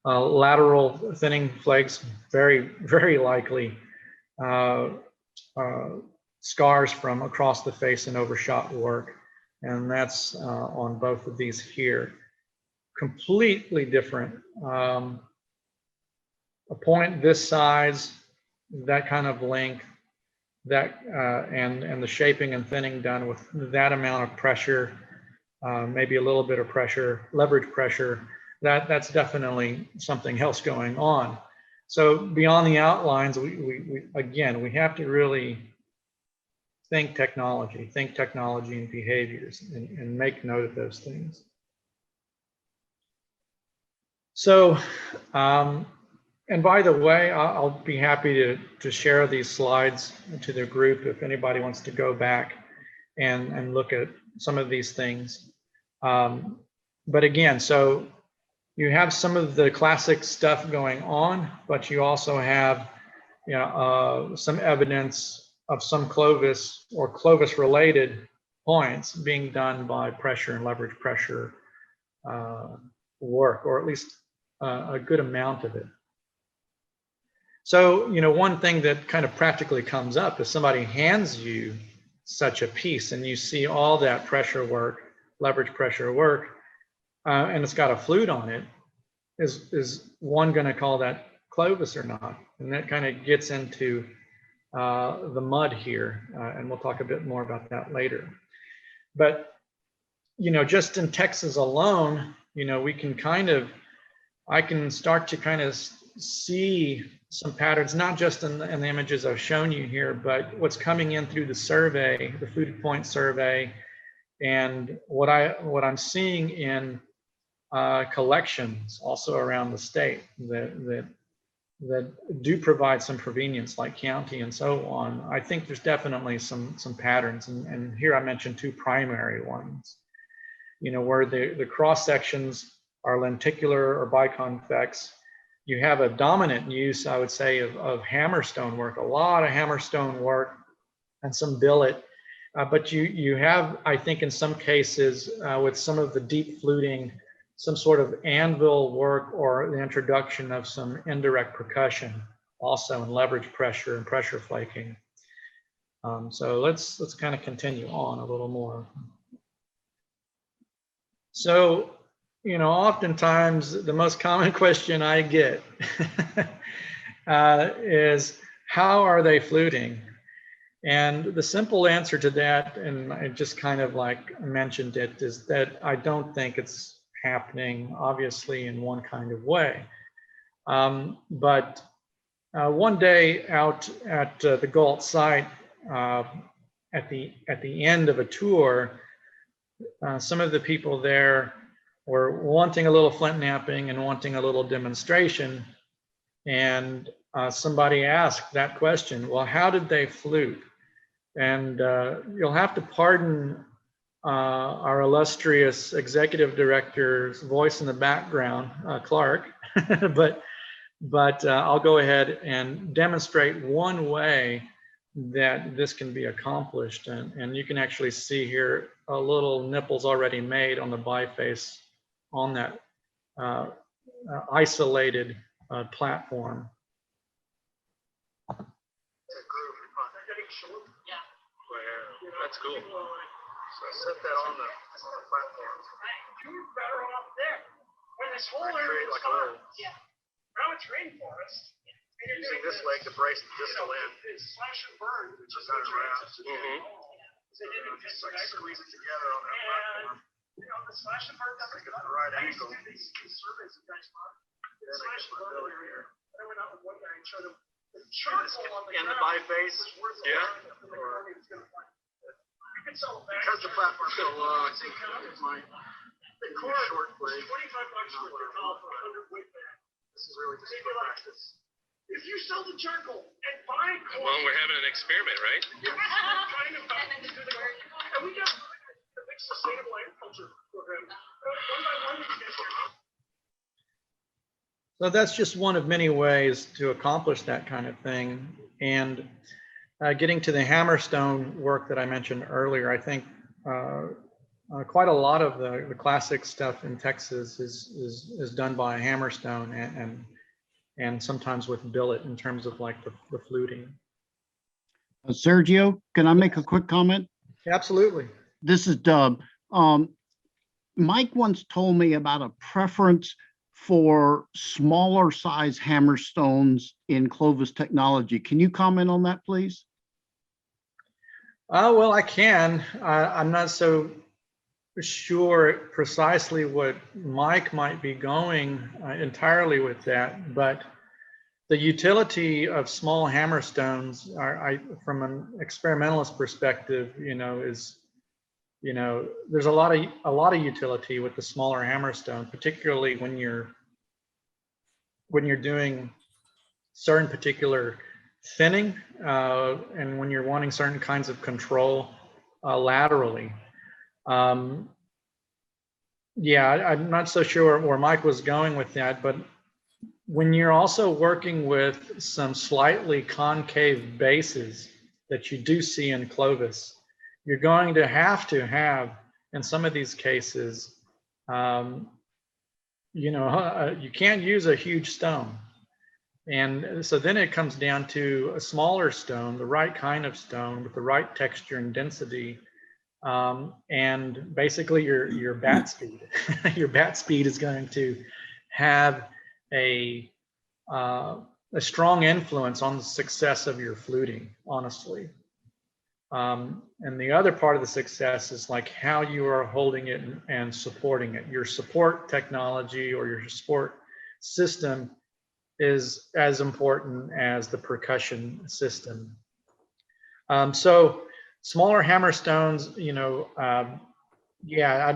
lateral thinning flakes, very likely scars from across the face and overshot work. And that's on both of these here. completely different. A point this size, that kind of length, that and the shaping and thinning done with that amount of pressure, maybe a little bit of pressure, leverage pressure, that's definitely something else going on. So beyond the outlines, we again, we have to really think technology and behaviors, and make note of those things. So, and by the way, I'll be happy to share these slides to the group if anybody wants to go back and look at some of these things. But again, so you have some of the classic stuff going on, but you also have, you know, some evidence of some Clovis or Clovis related points being done by pressure and leverage pressure work, or at least a good amount of it. So, you know, one thing that kind of practically comes up is somebody hands you such a piece and you see all that pressure work, leverage pressure work, and it's got a flute on it. Is one going to call that Clovis or not? And that kind of gets into the mud here, and we'll talk a bit more about that later. But, you know, just in Texas alone, you know, we can kind of, I can start to kind of see some patterns, not just in the images I've shown you here, but what's coming in through the survey, the fluted point survey, and what I'm seeing in collections also around the state that do provide some provenience, like county and so on. I think there's definitely some patterns, and here I mentioned two primary ones. You know, where the cross sections are lenticular or biconvex. You have a dominant use, I would say, of hammerstone work, a lot of hammerstone work and some billet. But you have, I think, in some cases, with some of the deep fluting, some sort of anvil work or the introduction of some indirect percussion, also in leverage pressure and pressure flaking. So let's kind of continue on a little more. So, you know, oftentimes the most common question I get is, how are they fluting? And the simple answer to that, and I just kind of like mentioned it, is that I don't think it's happening obviously in one kind of way. But one day out at the Gault site, at the end of a tour, some of the people there were wanting a little flint knapping and wanting a little demonstration. And somebody asked that question, well, how did they flute? And you'll have to pardon our illustrious executive director's voice in the background, Clark, but I'll go ahead and demonstrate one way that this can be accomplished. And you can actually see here a little nipples already made on the biface on that isolated platform. That's cool. So set that on the platform. You're better off there. When this whole area is gone. Yeah. Now it's rainforest. Using this leg to brace the distal end. It's slash and burn. Which is kind of round. Just like squeeze it together on that platform. You know, the slash and burn doesn't get the right angle. These surveys of guys slash and burn area. I went out with one guy and showed him the charcoal on the in the biface. Yeah. Because the platform's so low, I think it might be a short blade. $25 for the call for 100 weight bag. This is really just for practice. If you sell the charcoal and buy corn. Well, we're having an experiment, right? Yeah, kind of and we got a big sustainable agriculture program. One by one, we get here. So that's just one of many ways to accomplish that kind of thing. And getting to the hammerstone work that I mentioned earlier, I think quite a lot of the classic stuff in Texas is done by hammerstone and sometimes with billet in terms of like the fluting. Sergio, can I make a quick comment? Absolutely. This is Dub. Mike once told me about a preference for smaller size hammerstones in Clovis Technology. Can you comment on that, please? Well, I can. I'm not so sure precisely what Mike might be going entirely with that, but the utility of small hammerstones from an experimentalist perspective, is, there's a lot of utility with the smaller hammerstone, particularly when you're doing certain particular thinning and when you're wanting certain kinds of control laterally. Yeah, I'm not so sure where Mike was going with that, but when you're also working with some slightly concave bases that you do see in Clovis, you're going to have, in some of these cases, you can't use a huge stone. And so then it comes down to a smaller stone, the right kind of stone with the right texture and density. And basically your bat speed, your bat speed is going to have a strong influence on the success of your fluting, honestly. And the other part of the success is like how you are holding it and supporting it. Your support technology or your support system is as important as the percussion system. So smaller hammerstones,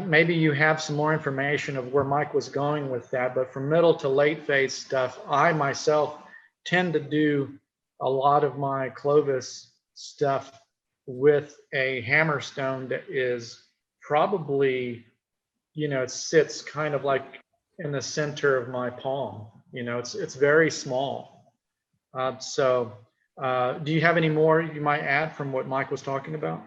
maybe you have some more information of where Mike was going with that, but for middle to late phase stuff, I myself tend to do a lot of my Clovis stuff with a hammerstone that is probably, it sits kind of like in the center of my palm. It's very small. Do you have any more you might add from what Mike was talking about?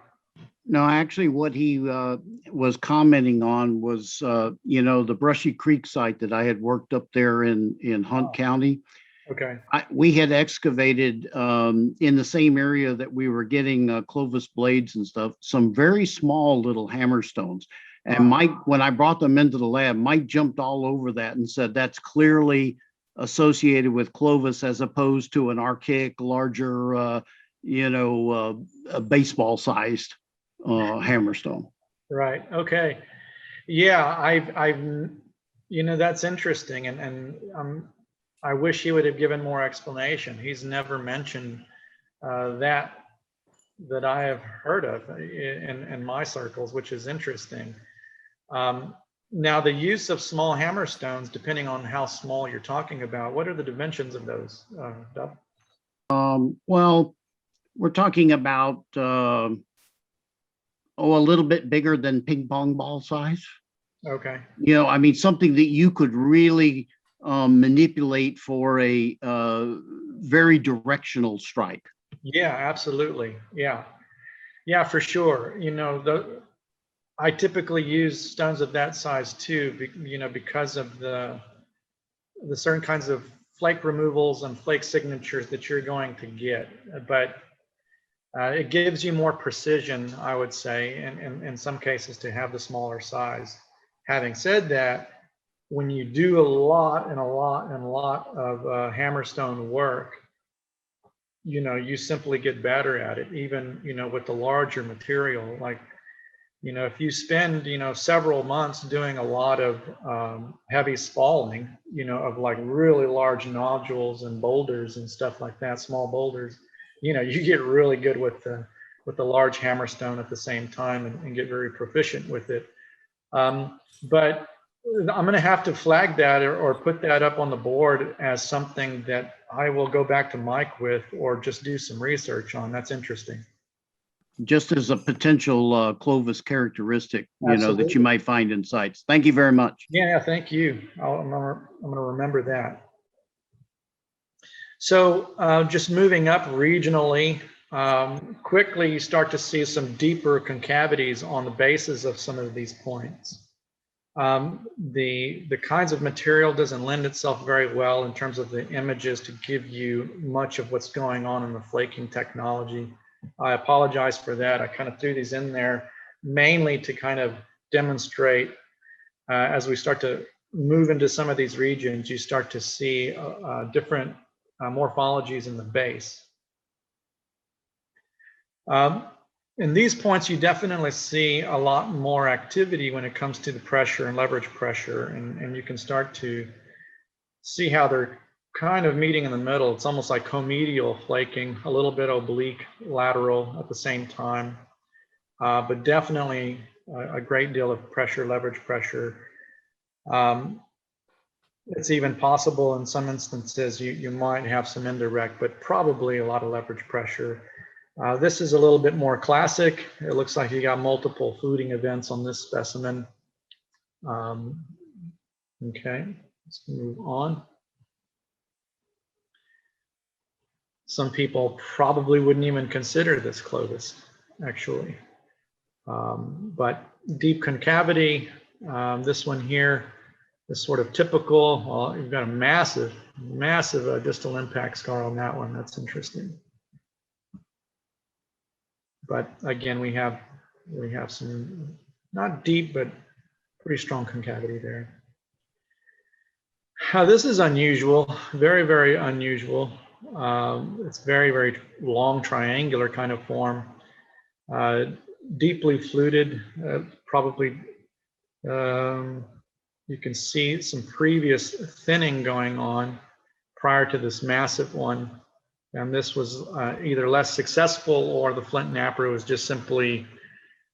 No, actually what he was commenting on was, the Brushy Creek site that I had worked up there in Hunt County. Okay. We had excavated in the same area that we were getting Clovis blades and stuff, some very small little hammerstones. And Mike, when I brought them into the lab, Mike jumped all over that and said, that's clearly associated with Clovis as opposed to an archaic, larger, a baseball sized hammerstone. Right. Okay. Yeah, I've that's interesting, and I wish he would have given more explanation. He's never mentioned that I have heard of in my circles, which is interesting. Now, the use of small hammerstones, depending on how small you're talking about, what are the dimensions of those, Dub? Well, we're talking about a little bit bigger than ping pong ball size. Okay. Something that you could really manipulate for a very directional strike. Yeah, absolutely. Yeah, for sure. I typically use stones of that size too, because of the certain kinds of flake removals and flake signatures that you're going to get. But it gives you more precision, I would say, in some cases to have the smaller size. Having said that, when you do a lot of hammerstone work, you simply get better at it, even, with the larger material. Like, if you spend, several months doing a lot of heavy spalling, of like really large nodules and boulders and stuff like that, small boulders, you get really good with the large hammerstone at the same time and get very proficient with it. But I'm going to have to flag that or put that up on the board as something that I will go back to Mike with or just do some research on. That's interesting. Just as a potential Clovis characteristic, Absolutely. that you might find in sites. Thank you very much. Yeah, thank you. I'm going to remember that. So just moving up regionally, quickly you start to see some deeper concavities on the bases of some of these points. The kinds of material doesn't lend itself very well in terms of the images to give you much of what's going on in the flaking technology. I apologize for that. I kind of threw these in there mainly to kind of demonstrate as we start to move into some of these regions, you start to see different morphologies in the base. In these points, you definitely see a lot more activity when it comes to the pressure and leverage pressure, and you can start to see how they're kind of meeting in the middle. It's almost like comedial flaking, a little bit oblique, lateral at the same time, but definitely a great deal of pressure, leverage pressure. It's even possible in some instances you might have some indirect, but probably a lot of leverage pressure. This is a little bit more classic. It looks like you got multiple fluting events on this specimen. Okay, let's move on. Some people probably wouldn't even consider this Clovis, actually. But deep concavity, this one here is sort of typical. Well, you've got a massive distal impact scar on that one. That's interesting. But again, we have some not deep, but pretty strong concavity there. This is unusual, very unusual. It's very long triangular kind of form, deeply fluted. Probably you can see some previous thinning going on prior to this massive one, and this was either less successful or the flint napper was just simply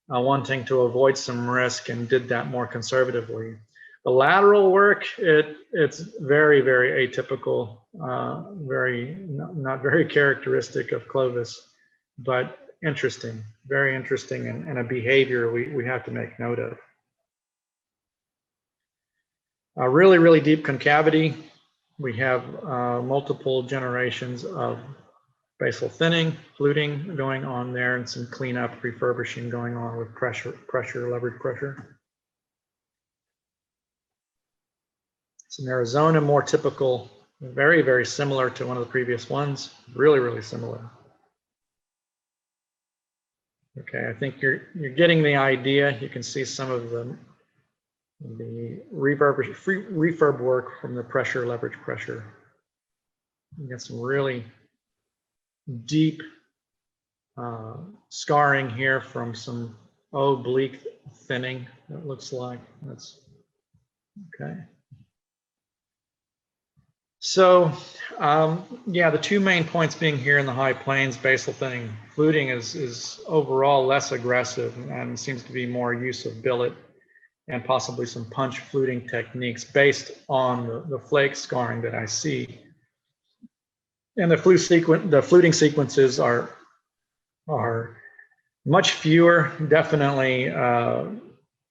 wanting to avoid some risk and did that more conservatively. The lateral work, it's very atypical, not very characteristic of Clovis, but interesting, very interesting, and a behavior we have to make note of. Really deep concavity. We have multiple generations of basal thinning, fluting going on there, and some cleanup, refurbishing going on with pressure, leverage pressure. Some Arizona, more typical, very similar to one of the previous ones, really similar. Okay, I think you're getting the idea. You can see some of the refurb work from the pressure, leverage pressure. You get some really deep scarring here from some oblique thinning, it looks like. That's okay. So yeah, the two main points being here in the high plains, basal thinning, fluting is overall less aggressive and seems to be more use of billet and possibly some punch fluting techniques based on the flake scarring that I see. And the fluting sequences are much fewer, definitely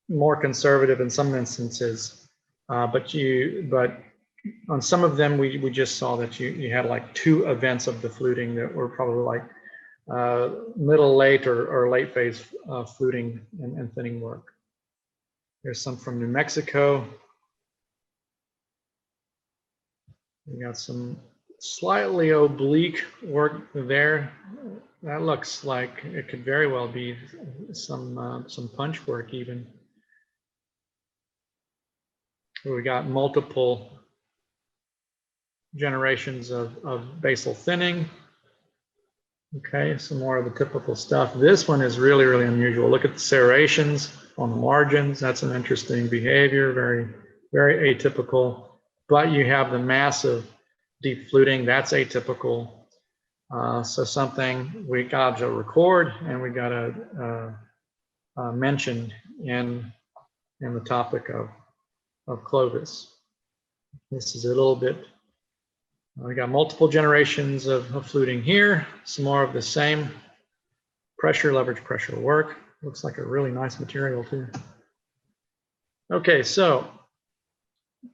more conservative in some instances, but on some of them, we just saw that you had like 2 events of the fluting that were probably like middle, late, or late phase fluting and thinning work. There's some from New Mexico. We got some slightly oblique work there. That looks like it could very well be some punch work even. We got multiple generations of basal thinning. Okay, some more of the typical stuff. This one is really unusual. Look at the serrations on the margins. That's an interesting behavior, very atypical. But you have the massive deep fluting. That's atypical. So something we got to record and we got to mention in the topic of Clovis. This is a little bit. We got multiple generations of fluting here, some more of the same pressure, leverage pressure work. Looks like a really nice material too. Okay, so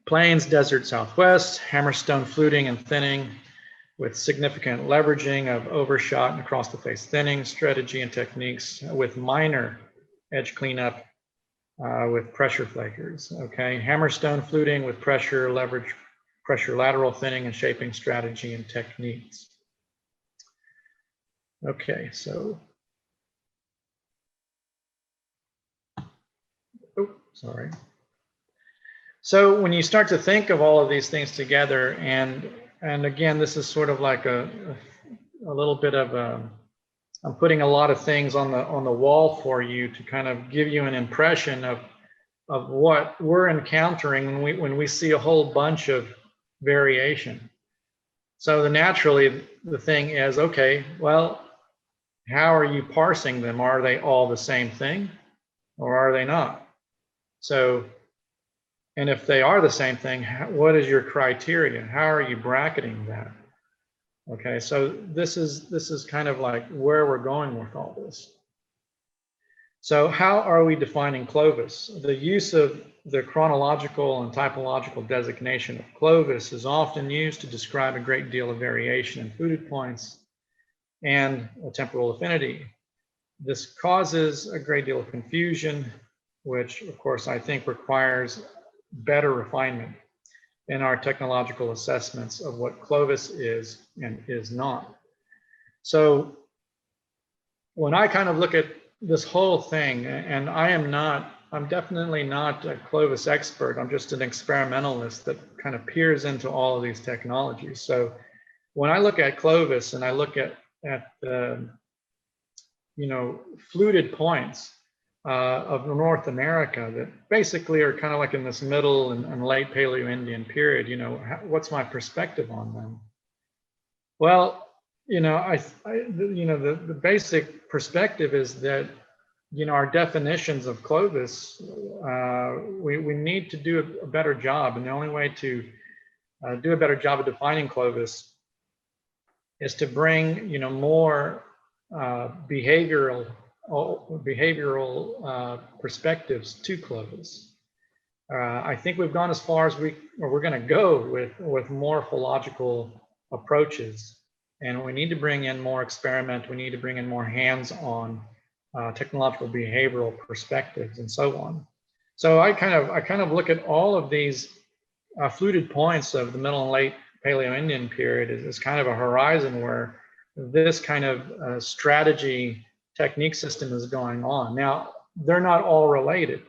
plains, desert Southwest, hammerstone fluting and thinning with significant leveraging of overshot and across the face thinning strategy and techniques with minor edge cleanup with pressure flakers. Okay, hammerstone fluting with pressure, leverage pressure, lateral thinning and shaping strategy and techniques. Okay, so, oh, sorry. So when you start to think of all of these things together, and again, this is sort of like a little bit of I'm putting a lot of things on the wall for you to kind of give you an impression of what we're encountering when we see a whole bunch of variation. So naturally the thing is, okay, well, how are you parsing them? Are they all the same thing or are they not? So, and if they are the same thing, what is your criteria? How are you bracketing that? Okay, so this is kind of like where we're going with all this. So how are we defining Clovis? The use of the chronological and typological designation of Clovis is often used to describe a great deal of variation in fluted points and a temporal affinity. This causes a great deal of confusion, which of course I think requires better refinement in our technological assessments of what Clovis is and is not. So when I kind of look at this whole thing, and I'm definitely not a Clovis expert, I'm just an experimentalist that kind of peers into all of these technologies. So when I look at Clovis and I look at fluted points of North America that basically are kind of like in this middle and late Paleo-Indian period, what's my perspective on them? Well, the basic perspective is that, our definitions of Clovis, we need to do a better job. And the only way to do a better job of defining Clovis is to bring, more behavioral perspectives to Clovis. I think we've gone as far as we're going to go with morphological approaches, and we need to bring in more experiment. We need to bring in more hands-on technological behavioral perspectives and so on. So I kind of look at all of these fluted points of the middle and late Paleo-Indian period as kind of a horizon where this kind of strategy technique system is going on. Now, they're not all related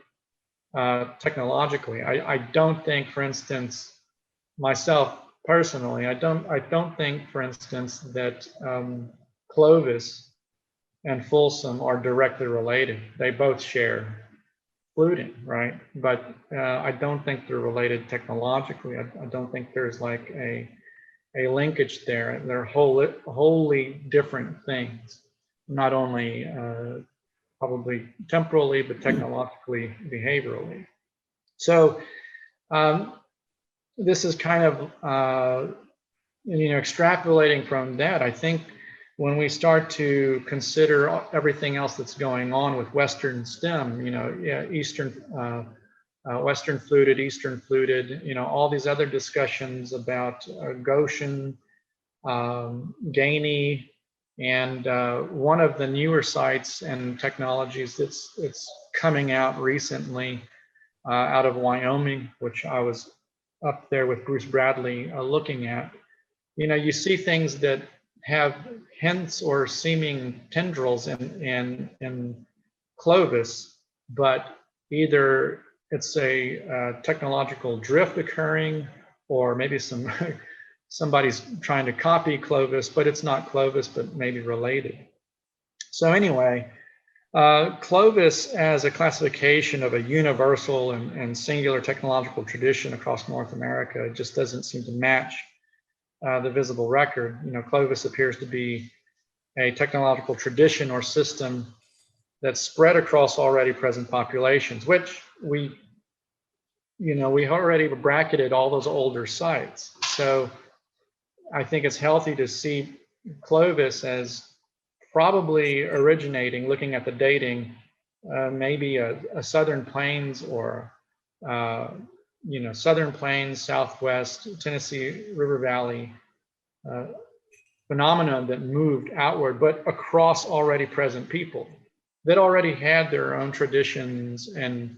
technologically. I don't think, for instance, myself personally, I don't think, for instance, that Clovis and Folsom are directly related. They both share fluting, right? But I don't think they're related technologically. I don't think there's like a linkage there. They're wholly different things, not only probably temporally, but technologically, behaviorally. So this is kind of, extrapolating from that. I think when we start to consider everything else that's going on with Western STEM, Eastern, Western fluted, Eastern fluted, all these other discussions about Goshen, Gainey, and one of the newer sites and technologies that's coming out recently out of Wyoming, which I was up there with Bruce Bradley looking at. You see things that have hints or seeming tendrils in Clovis, but either it's a technological drift occurring, or maybe somebody's trying to copy Clovis, but it's not Clovis, but maybe related. So anyway, Clovis as a classification of a universal and singular technological tradition across North America just doesn't seem to match the visible record. Clovis appears to be a technological tradition or system that's spread across already present populations, which we already bracketed all those older sites. So I think it's healthy to see Clovis as probably originating, looking at the dating, maybe a Southern Plains or, Southern Plains, Southwest, Tennessee River Valley phenomenon that moved outward, but across already present people that already had their own traditions and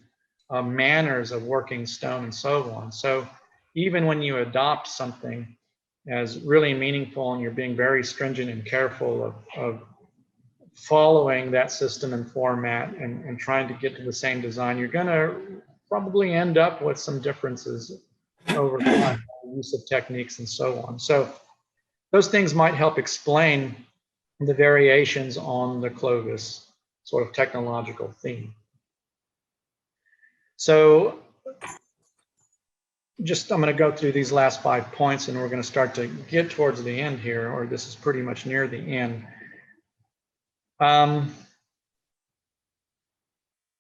manners of working stone and so on. So even when you adopt something as really meaningful and you're being very stringent and careful of following that system and format and trying to get to the same design, you're going to probably end up with some differences over time, use of techniques and so on. So those things might help explain the variations on the Clovis sort of technological theme. So I'm going to go through these last 5 points, and we're going to start to get towards the end here, or this is pretty much near the end. I'm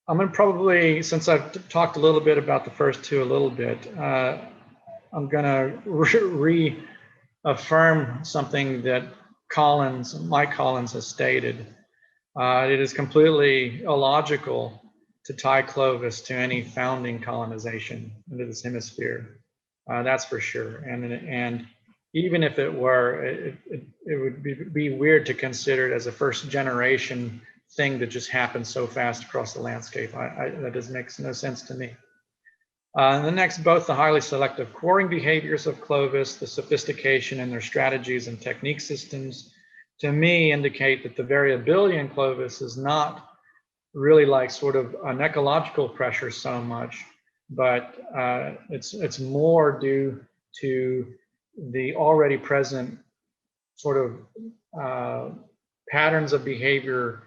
going to probably, since I've talked a little bit about the first two a little bit, I'm going to reaffirm something that Mike Collins has stated. It is completely illogical to tie Clovis to any founding colonization into this hemisphere. That's for sure. And even if it were, it would be weird to consider it as a first generation thing that just happened so fast across the landscape. That just makes no sense to me. And the next, both the highly selective quarrying behaviors of Clovis, the sophistication in their strategies and technique systems, to me indicate that the variability in Clovis is not really like sort of an ecological pressure so much, but it's more due to the already present sort of patterns of behavior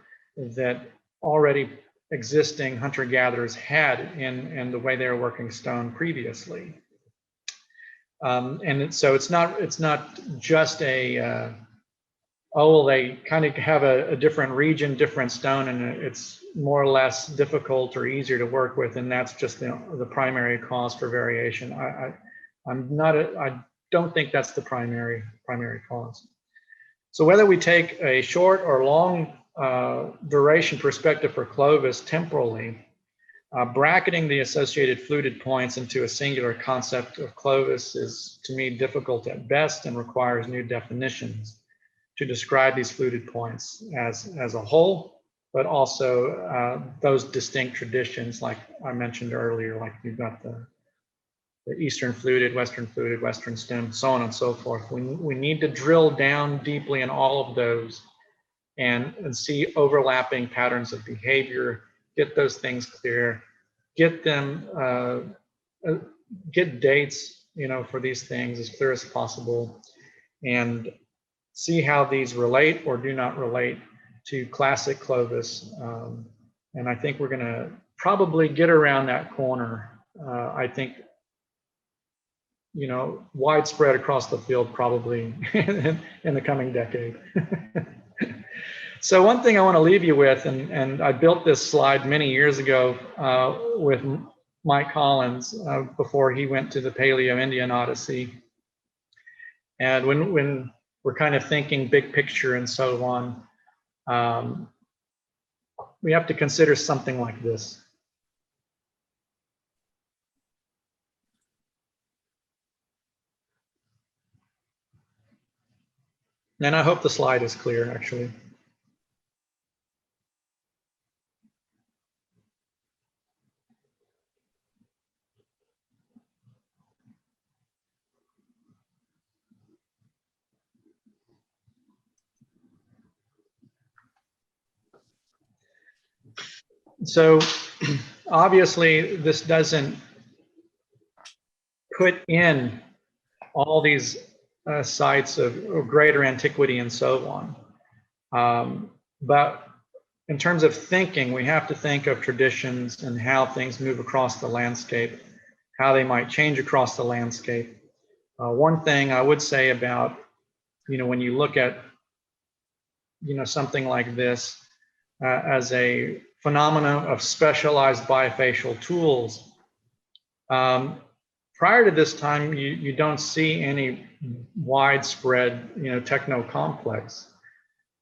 that already existing hunter-gatherers had in the way they were working stone previously. So it's not just a oh, well, they kind of have a different region, different stone, and it's more or less difficult or easier to work with, and that's just the primary cause for variation. I don't think that's the primary cause. So whether we take a short or long duration perspective for Clovis temporally, bracketing the associated fluted points into a singular concept of Clovis is, to me, difficult at best and requires new definitions to describe these fluted points as a whole, but also those distinct traditions, like I mentioned earlier, like you've got the Eastern fluted, Western stem, so on and so forth. We need to drill down deeply in all of those and see overlapping patterns of behavior, get those things clear, get them, get dates, for these things as clear as possible, and see how these relate or do not relate to classic Clovis. And I think we're going to probably get around that corner. I think, widespread across the field probably in the coming decade. So one thing I want to leave you with, and I built this slide many years ago with Mike Collins before he went to the Paleo-Indian Odyssey. And when we're kind of thinking big picture and so on, we have to consider something like this. And I hope the slide is clear, actually. So obviously this doesn't put in all these sites of greater antiquity and so on. But in terms of thinking, we have to think of traditions and how things move across the landscape, how they might change across the landscape. One thing I would say about, when you look at, something like this as a phenomenon of specialized bifacial tools, prior to this time, you don't see any widespread, techno-complex.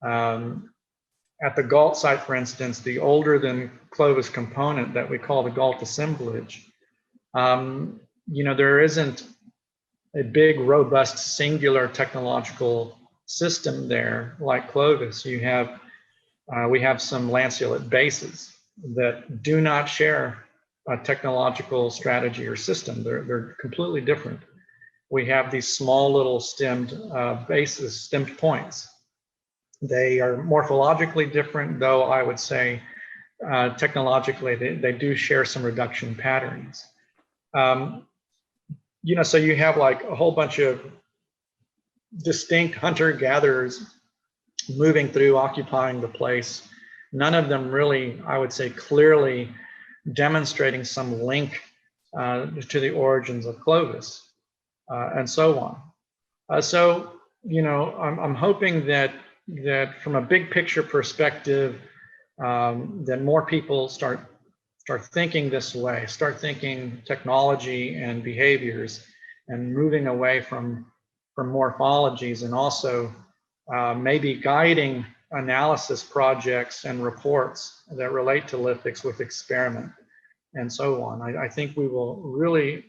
At the Gault site, for instance, the older than Clovis component that we call the Gault assemblage, there isn't a big, robust, singular technological system there like Clovis. We have some lanceolate bases that do not share a technological strategy or system. They're completely different. We have these small little stemmed bases, stemmed points. They are morphologically different, though I would say technologically, they do share some reduction patterns. You know, so you have like a whole bunch of distinct hunter-gatherers moving through, occupying the place. None of them really, I would say, clearly demonstrating some link to the origins of Clovis, and so on. So, you know, I'm hoping that from a big picture perspective, that more people start thinking this way, start thinking technology and behaviors, and moving away from morphologies, and also maybe guiding analysis projects and reports that relate to lithics with experiment and so on. I think we will really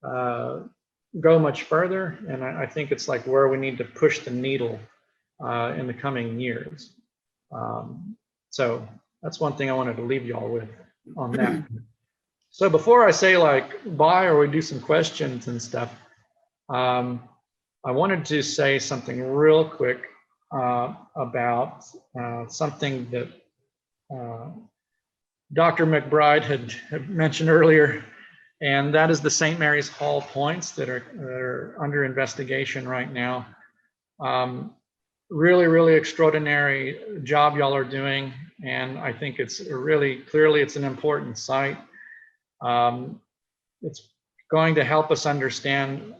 go much further, and I think it's like where we need to push the needle in the coming years. So that's one thing I wanted to leave y'all with on that. So before I say like bye or we do some questions and stuff, I wanted to say something real quick about something that Dr. McBride had mentioned earlier, and that is the St. Mary's Hall points that are under investigation right now. Really, really extraordinary job y'all are doing, and I think it's really clearly it's an important site. It's going to help us understand,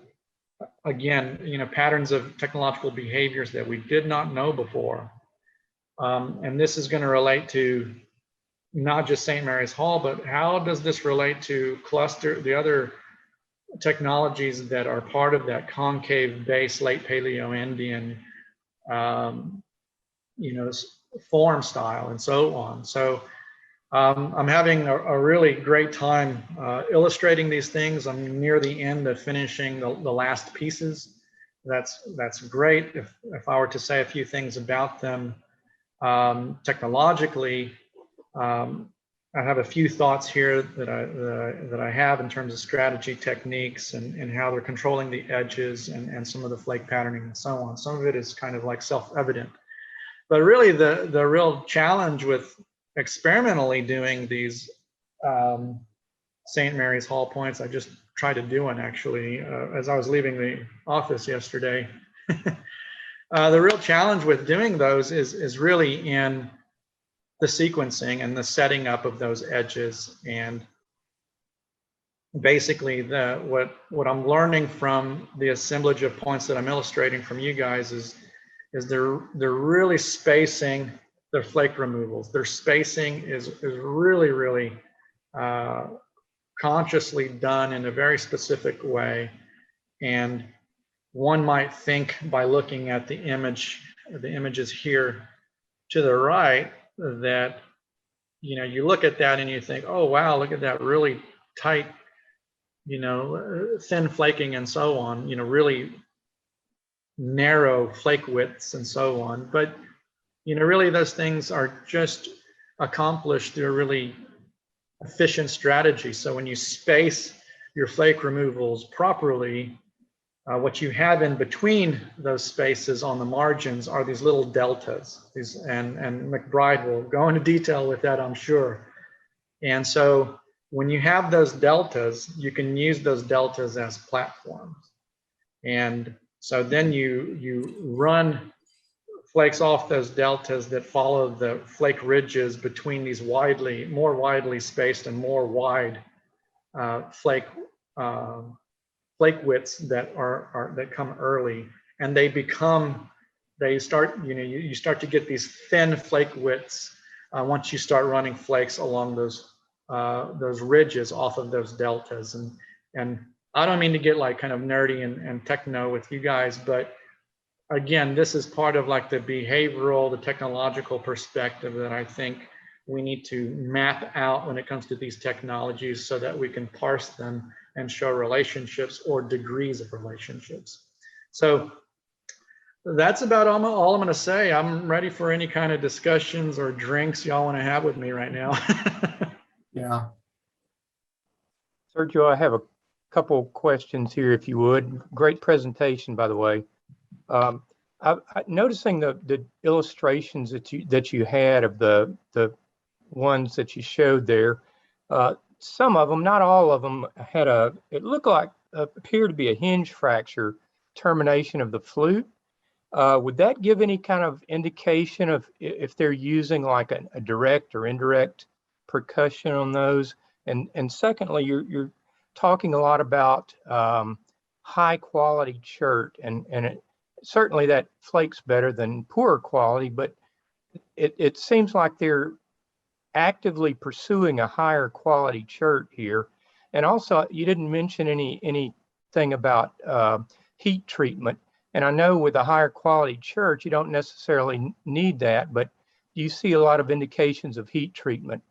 again, you know, patterns of technological behaviors that we did not know before, and this is going to relate to not just St. Mary's Hall, but how does this relate to the other technologies that are part of that concave base late Paleo-Indian, you know, form style and so on. So I'm having a really great time illustrating these things. I'm near the end of finishing the last pieces. That's great. If I were to say a few things about them technologically, I have a few thoughts here that I have in terms of strategy techniques and how they're controlling the edges and some of the flake patterning and so on. Some of it is kind of like self-evident, but really the real challenge with experimentally doing these St. Mary's Hall points, I just tried to do one actually as I was leaving the office yesterday. The real challenge with doing those is really in the sequencing and the setting up of those edges. And basically what I'm learning from the assemblage of points that I'm illustrating from you guys is they're really spacing their flake removals. Their spacing is really, really consciously done in a very specific way. And one might think by looking at the images here to the right, that, you know, you look at that and you think, oh wow, look at that really tight, you know, thin flaking and so on, you know, really narrow flake widths and so on. But, you know, really those things are just accomplished through a really efficient strategy. So when you space your flake removals properly, what you have in between those spaces on the margins are these little deltas. And McBride will go into detail with that, I'm sure. And so when you have those deltas, you can use those deltas as platforms. And so then you run flakes off those deltas that follow the flake ridges between these more widely spaced and more wide flake widths that that come early, and you start to get these thin flake widths once you start running flakes along those ridges off of those deltas. And I don't mean to get like kind of nerdy and techno with you guys, but again, this is part of like the behavioral, the technological perspective that I think we need to map out when it comes to these technologies, so that we can parse them and show relationships or degrees of relationships. So that's about all I'm going to say. I'm ready for any kind of discussions or drinks y'all want to have with me right now. Yeah. Sergio, I have a couple questions here, if you would. Great presentation, by the way. I'm noticing the illustrations that you had of the ones that you showed there. Some of them, not all of them, had it looked like, appeared to be a hinge fracture termination of the flute. Would that give any kind of indication of if they're using like a direct or indirect percussion on those? And secondly, you're talking a lot about high quality chert, and certainly that flakes better than poorer quality, but it seems like they're actively pursuing a higher quality chert here. And also, you didn't mention anything about heat treatment. And I know with a higher quality chert, you don't necessarily need that, but you see a lot of indications of heat treatment.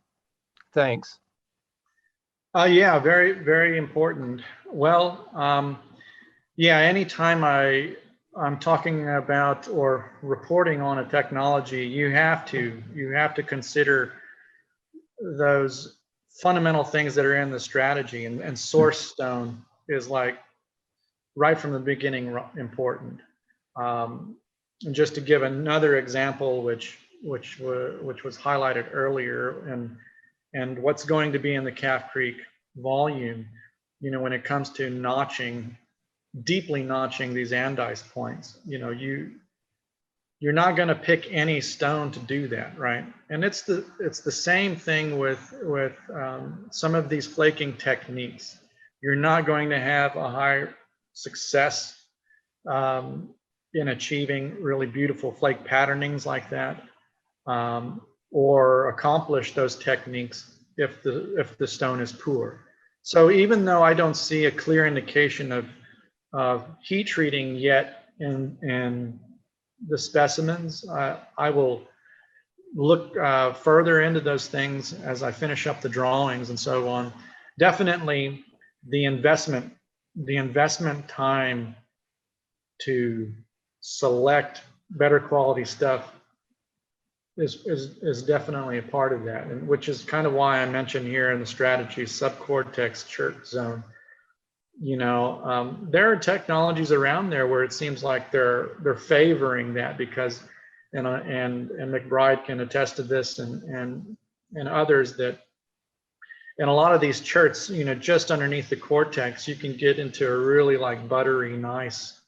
Thanks. Yeah, very, very important. Well, yeah, anytime I'm talking about or reporting on a technology, you have to consider those fundamental things that are in the strategy, and source stone is like right from the beginning important. And just to give another example, which was highlighted earlier, and what's going to be in the Calf Creek volume, you know, when it comes to notching, deeply notching these andice points, you know, you're not going to pick any stone to do that, right? And it's the same thing with some of these flaking techniques. You're not going to have a high success in achieving really beautiful flake patternings like that, or accomplish those techniques if the stone is poor. So even though I don't see a clear indication of heat treating yet in the specimens, I will look further into those things as I finish up the drawings and so on. Definitely the investment time to select better quality stuff is definitely a part of that, and which is kind of why I mentioned here in the strategy subcortex chert zone. You know, there are technologies around there where it seems like they're favoring that, because and McBride can attest to this, and others, that in a lot of these cherts, you know, just underneath the cortex, you can get into a really like buttery nice,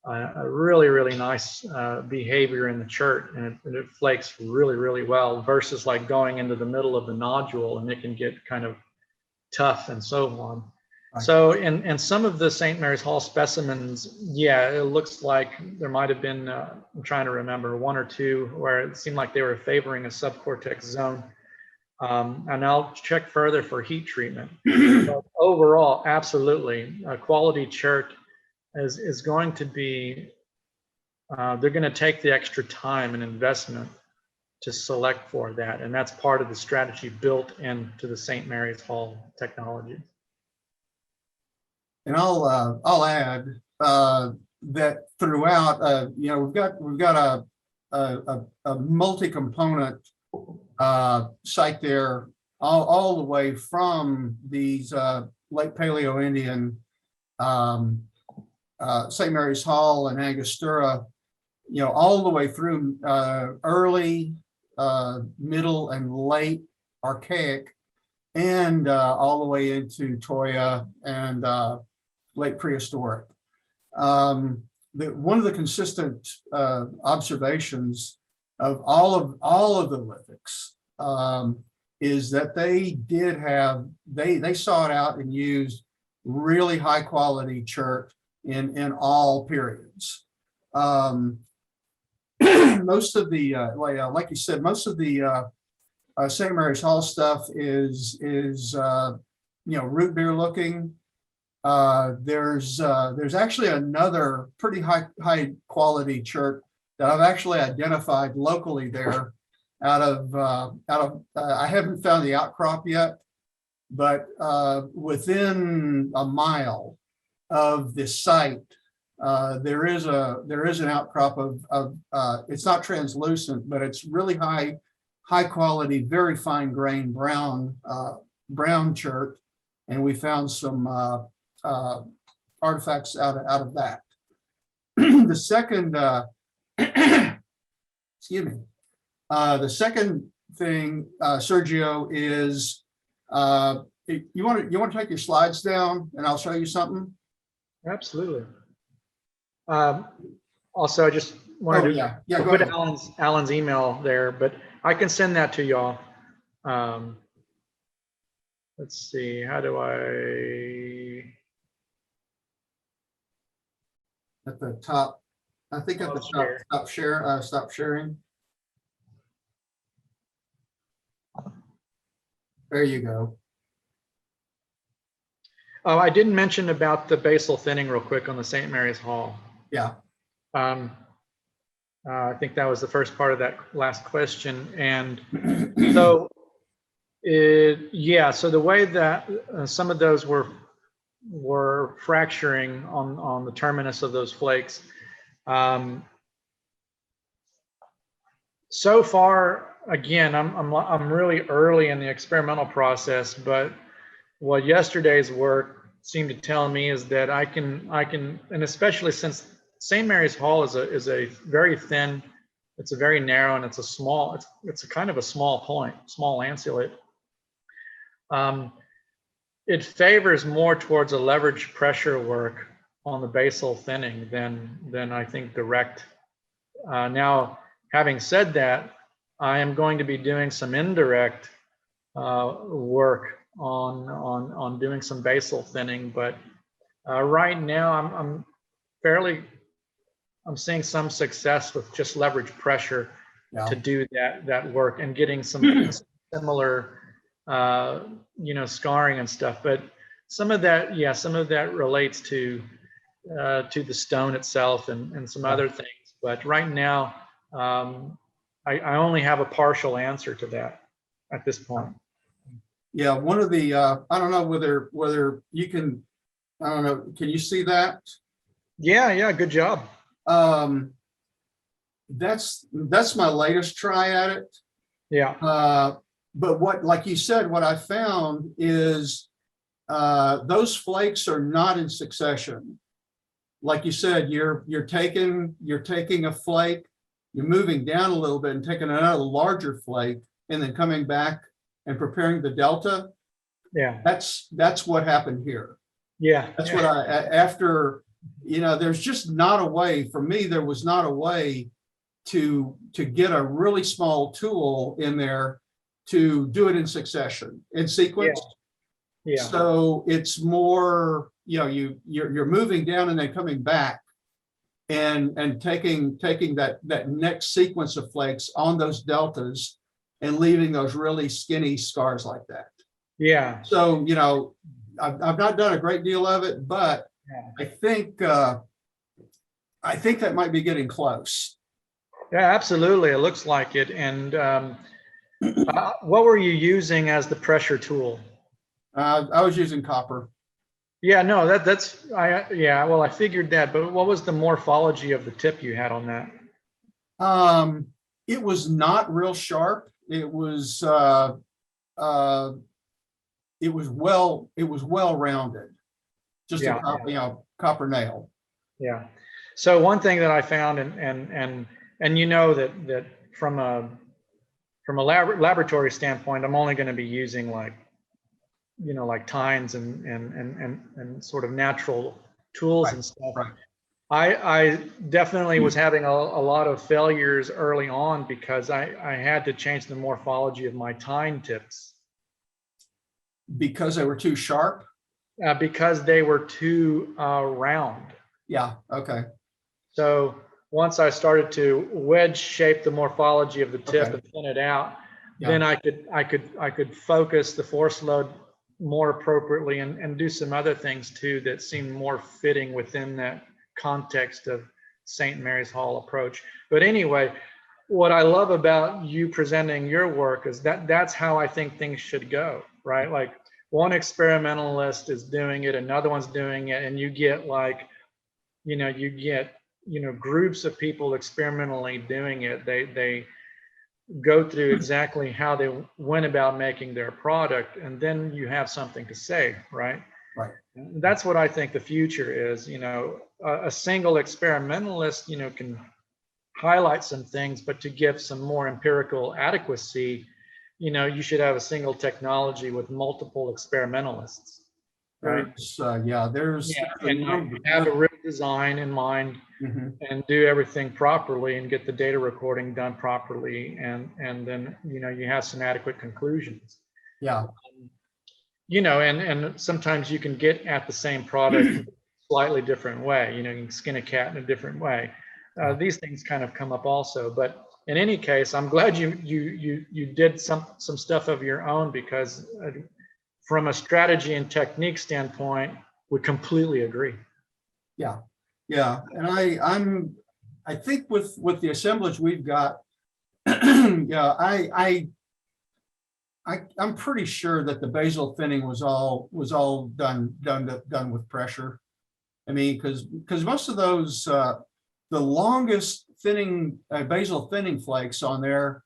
a really nice behavior in the chert, and it flakes really well, versus like going into the middle of the nodule and it can get kind of tough and so on. Right. So in some of the St. Mary's Hall specimens, yeah, it looks like there might have been, I'm trying to remember, one or two where it seemed like they were favoring a subcortex zone. And I'll check further for heat treatment. But overall, absolutely, a quality chert is going to be, they're going to take the extra time and investment to select for that. And that's part of the strategy built into the St. Mary's Hall technology. And I'll add that throughout, you know, we've got a multi-component site there, all the way from these late Paleo-Indian St. Mary's Hall and Angostura, you know, all the way through early, middle, and late Archaic, and all the way into Toya and late Prehistoric. One of the consistent observations of all of the lithics is that they sought out and used really high quality chert in all periods. Most of the like you said, most of the St. Mary's Hall stuff is you know, root beer looking. There's actually another pretty high quality chert that I've actually identified locally there out of I haven't found the outcrop yet, but within a mile of this site, there is an outcrop of it's not translucent, but it's really high quality, very fine grained brown chert, and we found some artifacts out of that. The second excuse me, the second thing, Sergio, is you want to take your slides down and I'll show you something. Absolutely. Also, I just wanted Oh, to yeah, go put ahead. Alan's email there, but I can send that to y'all. Let's see, how do I? At the top, I think at the top, stop sharing. There you go. Oh, I didn't mention about the basal thinning real quick on the St. Mary's Hall. Yeah. I think that was the first part of that last question. And so, so the way that some of those were fracturing on the terminus of those flakes. So far, again, I'm really early in the experimental process, but what yesterday's work seemed to tell me is that I can, and especially since St. Mary's Hall is a very thin, it's a very narrow, and it's a small, it's a kind of a small point, small lanceolate. It favors more towards a leverage pressure work on the basal thinning than I think direct. Now, having said that, I am going to be doing some indirect work on doing some basal thinning, but right now I'm seeing some success with just leverage pressure to do that work and getting some similar scarring and stuff. But some of that relates to the stone itself and some other things. But right now, I only have a partial answer to that at this point. Yeah, one of the I don't know whether you can, I don't know, can you see that? Yeah, good job. That's my latest try at it. Yeah. But what, like you said, what I found is those flakes are not in succession. Like you said, you're taking a flake, you're moving down a little bit and taking another larger flake, and then coming back and preparing the delta. Yeah. That's what happened here. Yeah. That's what after, there's just not a way, for me, there was not a way to get a really small tool in there to do it in succession, in sequence. Yeah. So it's more, you're moving down and then coming back and taking that next sequence of flakes on those deltas and leaving those really skinny scars like that. Yeah. So, I've not done a great deal of it, but I think that might be getting close. Yeah, absolutely. It looks like it. And what were you using as the pressure tool? I was using copper. Yeah, no, well, I figured that, but what was the morphology of the tip you had on that? It was not real sharp. It was well rounded. Just a copper nail. Yeah. So one thing that I found, and that from a laboratory standpoint, I'm only going to be using like tines and sort of natural tools and stuff. Right. I definitely was having a lot of failures early on because I had to change the morphology of my tine tips. Because they were too sharp? Because they were too round. Yeah, okay. So once I started to wedge shape the morphology of the tip and thin it out, then I could focus the force load more appropriately and do some other things too that seemed more fitting within that context of St. Mary's Hall approach. But anyway, what I love about you presenting your work is that's how I think things should go, right? Like one experimentalist is doing it, another one's doing it, and you get groups of people experimentally doing it. They go through exactly how they went about making their product, and then you have something to say, right? Right. That's what I think the future is. A single experimentalist, can highlight some things, but to give some more empirical adequacy, you should have a single technology with multiple experimentalists, right? There's Yeah, a and number. you have a real design in mind Mhm. and do everything properly and get the data recording done properly, and then you have some adequate conclusions. Yeah, And sometimes you can get at the same product slightly different way. You can skin a cat in a different way. These things kind of come up also, but in any case, I'm glad you did some stuff of your own, because from a strategy and technique standpoint, we completely agree. yeah, and I think with the assemblage we've got, yeah, I'm pretty sure that the basal thinning was all done with pressure. I mean, because most of those the longest thinning basal thinning flakes on there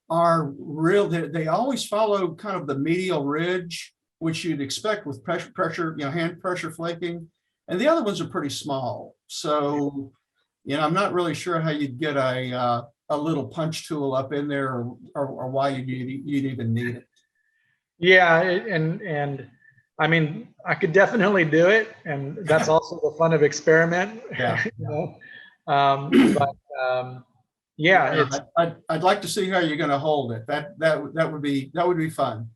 are real. They always follow kind of the medial ridge, which you'd expect with pressure, hand pressure flaking, and the other ones are pretty small. So, I'm not really sure how you'd get a little punch tool up in there, or why you'd even need it. Yeah, and I mean, I could definitely do it, and that's also the fun of experiment. Yeah. But yeah, it's I'd like to see how you're going to hold it. That would be fun.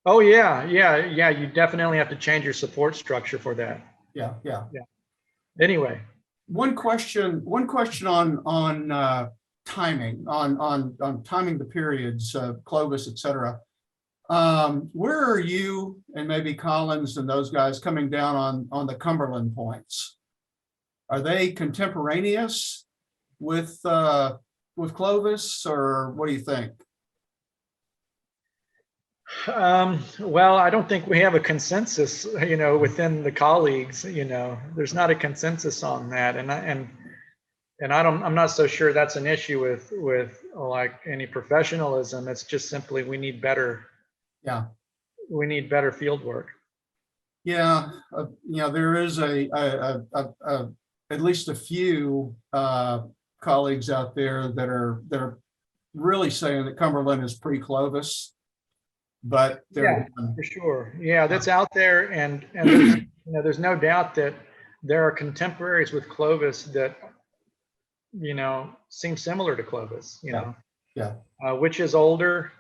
oh yeah. You definitely have to change your support structure for that. Yeah. Anyway, one question on timing, on timing the periods, Clovis, etc. Where are you and maybe Collins and those guys coming down on the Cumberland points? Are they contemporaneous with Clovis, or what do you think? well, I don't think we have a consensus, within the colleagues. There's not a consensus on that, and I'm not so sure that's an issue with like any professionalism. It's just simply we need better. Yeah. We need better field work. Yeah, there is at least a few colleagues out there that are really saying that Cumberland is pre-Clovis, but Yeah, for sure. Yeah, that's out there, and there's no doubt that there are contemporaries with Clovis that seem similar to Clovis. Which is older.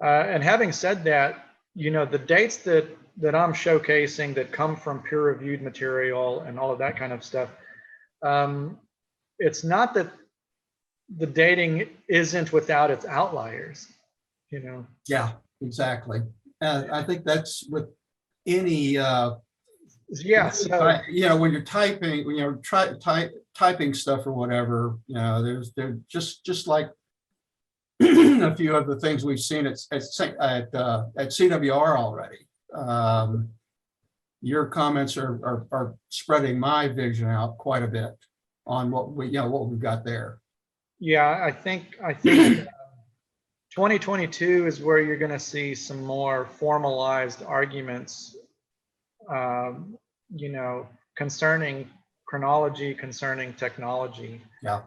And having said that, the dates that I'm showcasing that come from peer-reviewed material and all of that kind of stuff, it's not that the dating isn't without its outliers. Yeah, exactly. I think that's with any yeah. So when you're typing, typing stuff or whatever, there's just like a few of the things we've seen at CWR already. Your comments are spreading my vision out quite a bit on what we've got there. Yeah, I think 2022 is where you're going to see some more formalized arguments, concerning chronology, concerning technology. Yeah.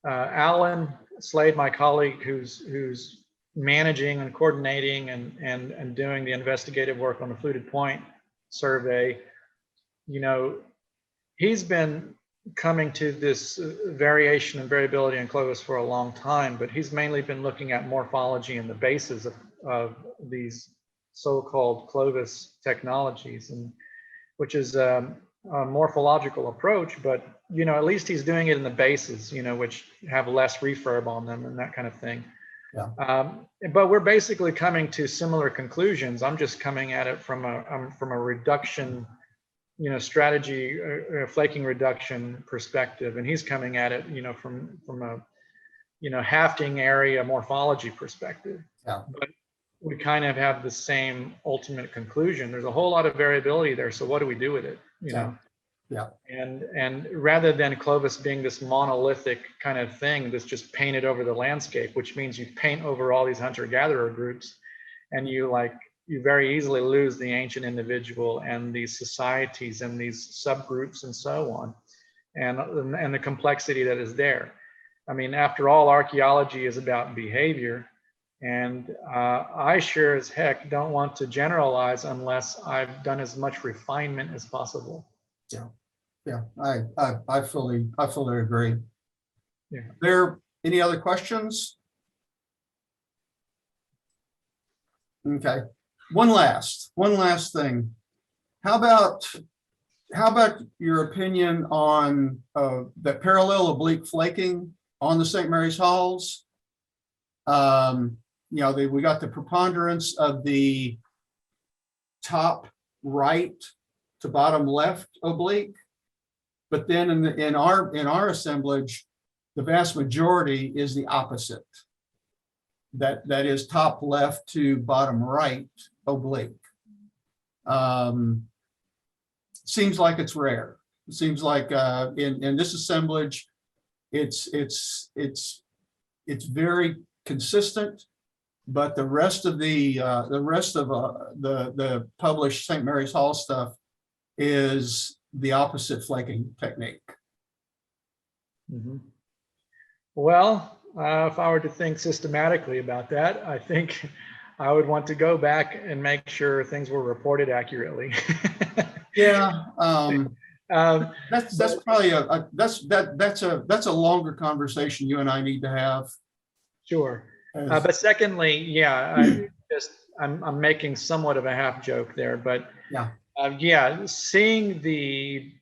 Alan Slade, my colleague, who's managing and coordinating and doing the investigative work on the Fluted Point survey, he's been coming to this variation and variability in Clovis for a long time, but he's mainly been looking at morphology and the basis of these so-called Clovis technologies, and which is a morphological approach, but at least he's doing it in the bases, which have less refurb on them and that kind of thing. Yeah. But we're basically coming to similar conclusions. I'm just coming at it from a reduction, strategy, flaking reduction perspective, and he's coming at it, from a hafting area morphology perspective. Yeah. But we kind of have the same ultimate conclusion. There's a whole lot of variability there. So what do we do with it? Yeah. And rather than Clovis being this monolithic kind of thing that's just painted over the landscape, which means you paint over all these hunter-gatherer groups, and you very easily lose the ancient individual and these societies and these subgroups and so on, and the complexity that is there. I mean, after all, archaeology is about behavior. And I sure as heck don't want to generalize unless I've done as much refinement as possible. Yeah, I fully agree. Yeah. There, any other questions? Okay, one last thing. How about your opinion on the parallel oblique flaking on the St. Mary's Halls? You know, we got the preponderance of the top right to bottom left oblique, but then in our assemblage, the vast majority is the opposite. That is top left to bottom right oblique. Seems like it's rare. It seems like in this assemblage, it's very consistent, but the rest of the published St. Mary's Hall stuff is the opposite flaking technique. Mm-hmm. Well, if I were to think systematically about that, I think I would want to go back and make sure things were reported accurately. Yeah, that's probably that's a longer conversation you and I need to have. Sure. But secondly, yeah, I'm making somewhat of a half joke there, but yeah, seeing the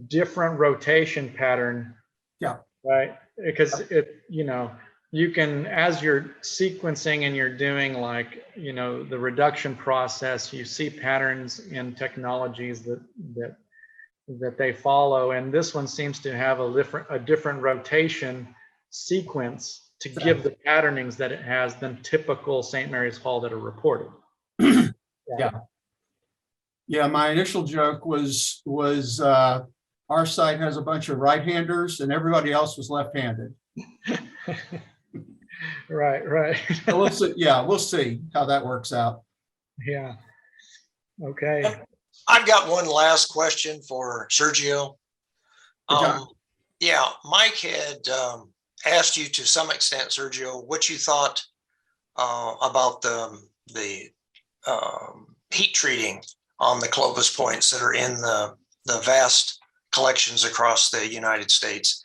different rotation pattern, right? Because you can, as you're sequencing and you're doing like, the reduction process, you see patterns in technologies that they follow, and this one seems to have a different rotation sequence to give the patternings that it has than typical St. Mary's Hall that are reported. Yeah, my initial joke was our site has a bunch of right-handers and everybody else was left-handed. Right. So we'll see. Yeah, we'll see how that works out. Yeah. Okay. I've got one last question for Sergio. Yeah, Mike had asked you to some extent, Sergio, what you thought about the heat treating on the Clovis points that are in the vast collections across the United States.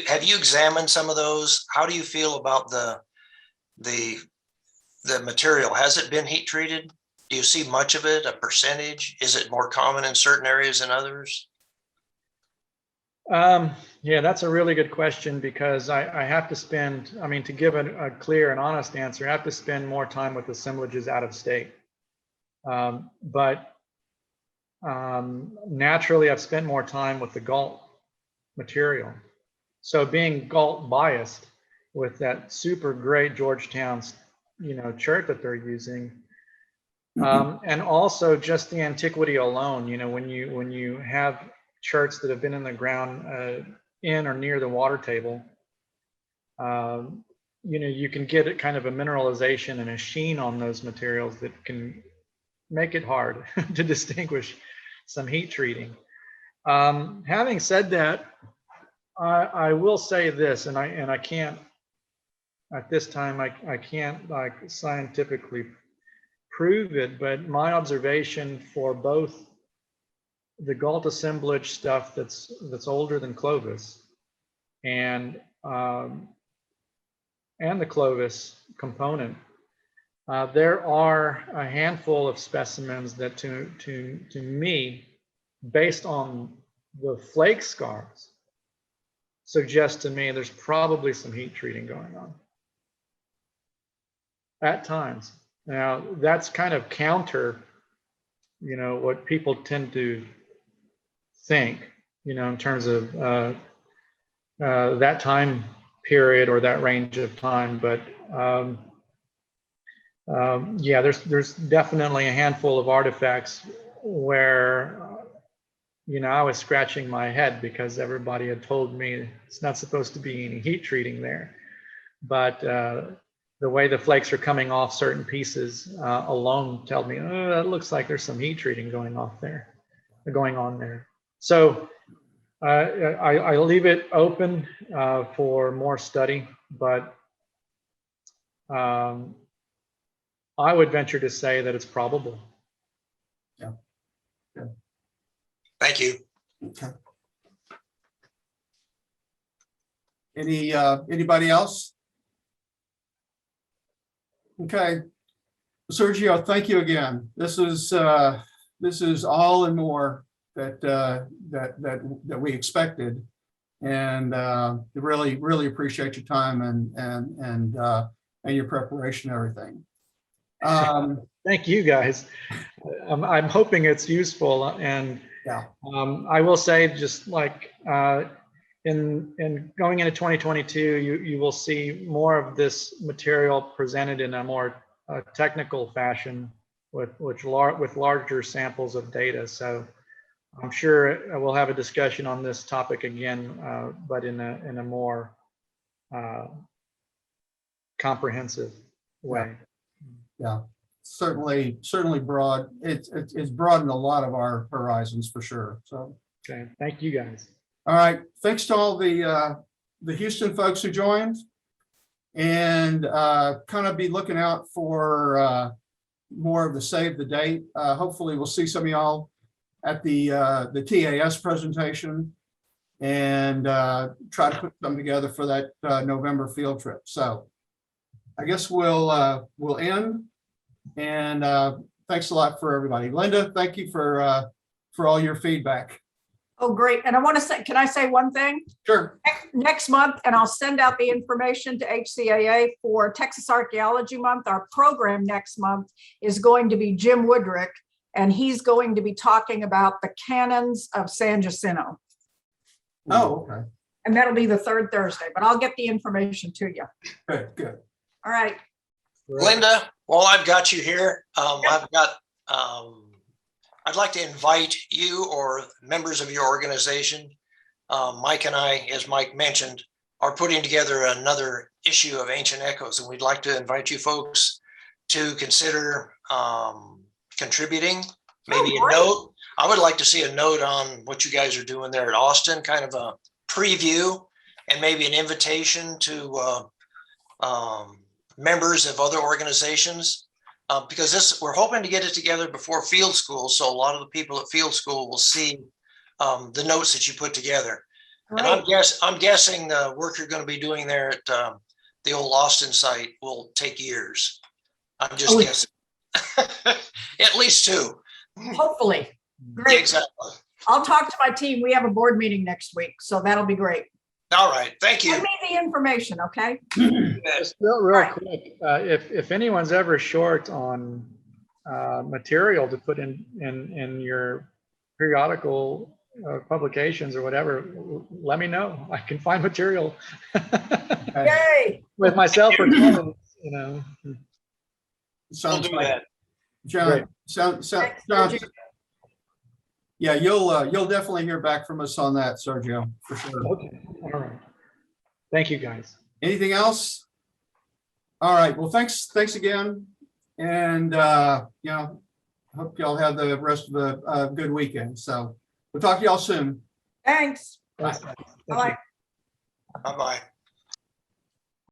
Have you examined some of those? How do you feel about the material? Has it been heat treated? Do you see much of it, a percentage? Is it more common in certain areas than others? Yeah, that's a really good question, because I have to spend, to give a clear and honest answer, I have to spend more time with assemblages out of state. But naturally, I've spent more time with the Gault material. So being Gault biased with that super great Georgetown, chert that they're using, and also just the antiquity alone, when you have cherts that have been in the ground in or near the water table, you can get it kind of a mineralization and a sheen on those materials that can make it hard to distinguish some heat treating. Having said that, I will say this, and I can't at this time, I can't like scientifically prove it, but my observation for both the Gault assemblage stuff that's older than Clovis and the Clovis component, there are a handful of specimens that to me, based on the flake scars, suggest to me there's probably some heat treating going on at times. Now that's kind of counter, what people tend to think, in terms of that time period or that range of time. But yeah, there's definitely a handful of artifacts where, I was scratching my head because everybody had told me it's not supposed to be any heat treating there. But the way the flakes are coming off certain pieces alone tell me, oh, that looks like there's some heat treating going on there. So I leave it open for more study, but I would venture to say that it's probable. Thank you. Okay. Anybody else? Okay. Sergio, thank you again. This is all and more that we expected, and really appreciate your time and your preparation and everything. Thank you, guys. I'm hoping it's useful, and Yeah. I will say, just like in going into 2022, you will see more of this material presented in a more technical fashion with larger samples of data. So I'm sure we'll have a discussion on this topic again, but in a more comprehensive way. Yeah. Certainly broad. It's broadened a lot of our horizons for sure. So Okay, thank you guys. all right, thanks to all the Houston folks who joined, and kind of be looking out for more of the save the date. Hopefully we'll see some of y'all at the TAS presentation, and try to put them together for that November field trip. So I guess we'll end. And thanks a lot for everybody. Linda, thank you for all your feedback. Oh, great. And I want to say, can I say one thing? Sure. Next month, and I'll send out the information to HCAA for Texas Archaeology Month. Our program next month is going to be Jim Woodrick, and he's going to be talking about the cannons of San Jacinto. Oh, okay. And that'll be the third Thursday, but I'll get the information to you. Good. All right. Linda, while I've got you here, I'd like to invite you or members of your organization. Mike and I, as Mike mentioned, are putting together another issue of Ancient Echoes, and we'd like to invite you folks to consider contributing. Maybe a note. I would like to see a note on what you guys are doing there at Austin, kind of a preview, and maybe an invitation to members of other organizations, because we're hoping to get it together before field school. So a lot of the people at field school will see the notes that you put together. Right. And I'm guessing the work you're going to be doing there at the old Austin site will take years. I'm just guessing. At least 2. Hopefully. Great. Exactly. I'll talk to my team. We have a board meeting next week, so that'll be great. All right. Thank you. Send me the information, okay? Just real quick, if anyone's ever short on material to put in your periodical publications or whatever, let me know. I can find material Yay. with myself or Tom, you know. Sounds do like that. John. Thanks, John. Sergio. Yeah, you'll definitely hear back from us on that, Sergio, for sure. Okay, all right. Thank you, guys. Anything else? All right. Well, thanks again, and hope y'all have the rest of the good weekend. So we'll talk to y'all soon. Thanks. Thanks, guys. Thank you. Bye. Bye-bye.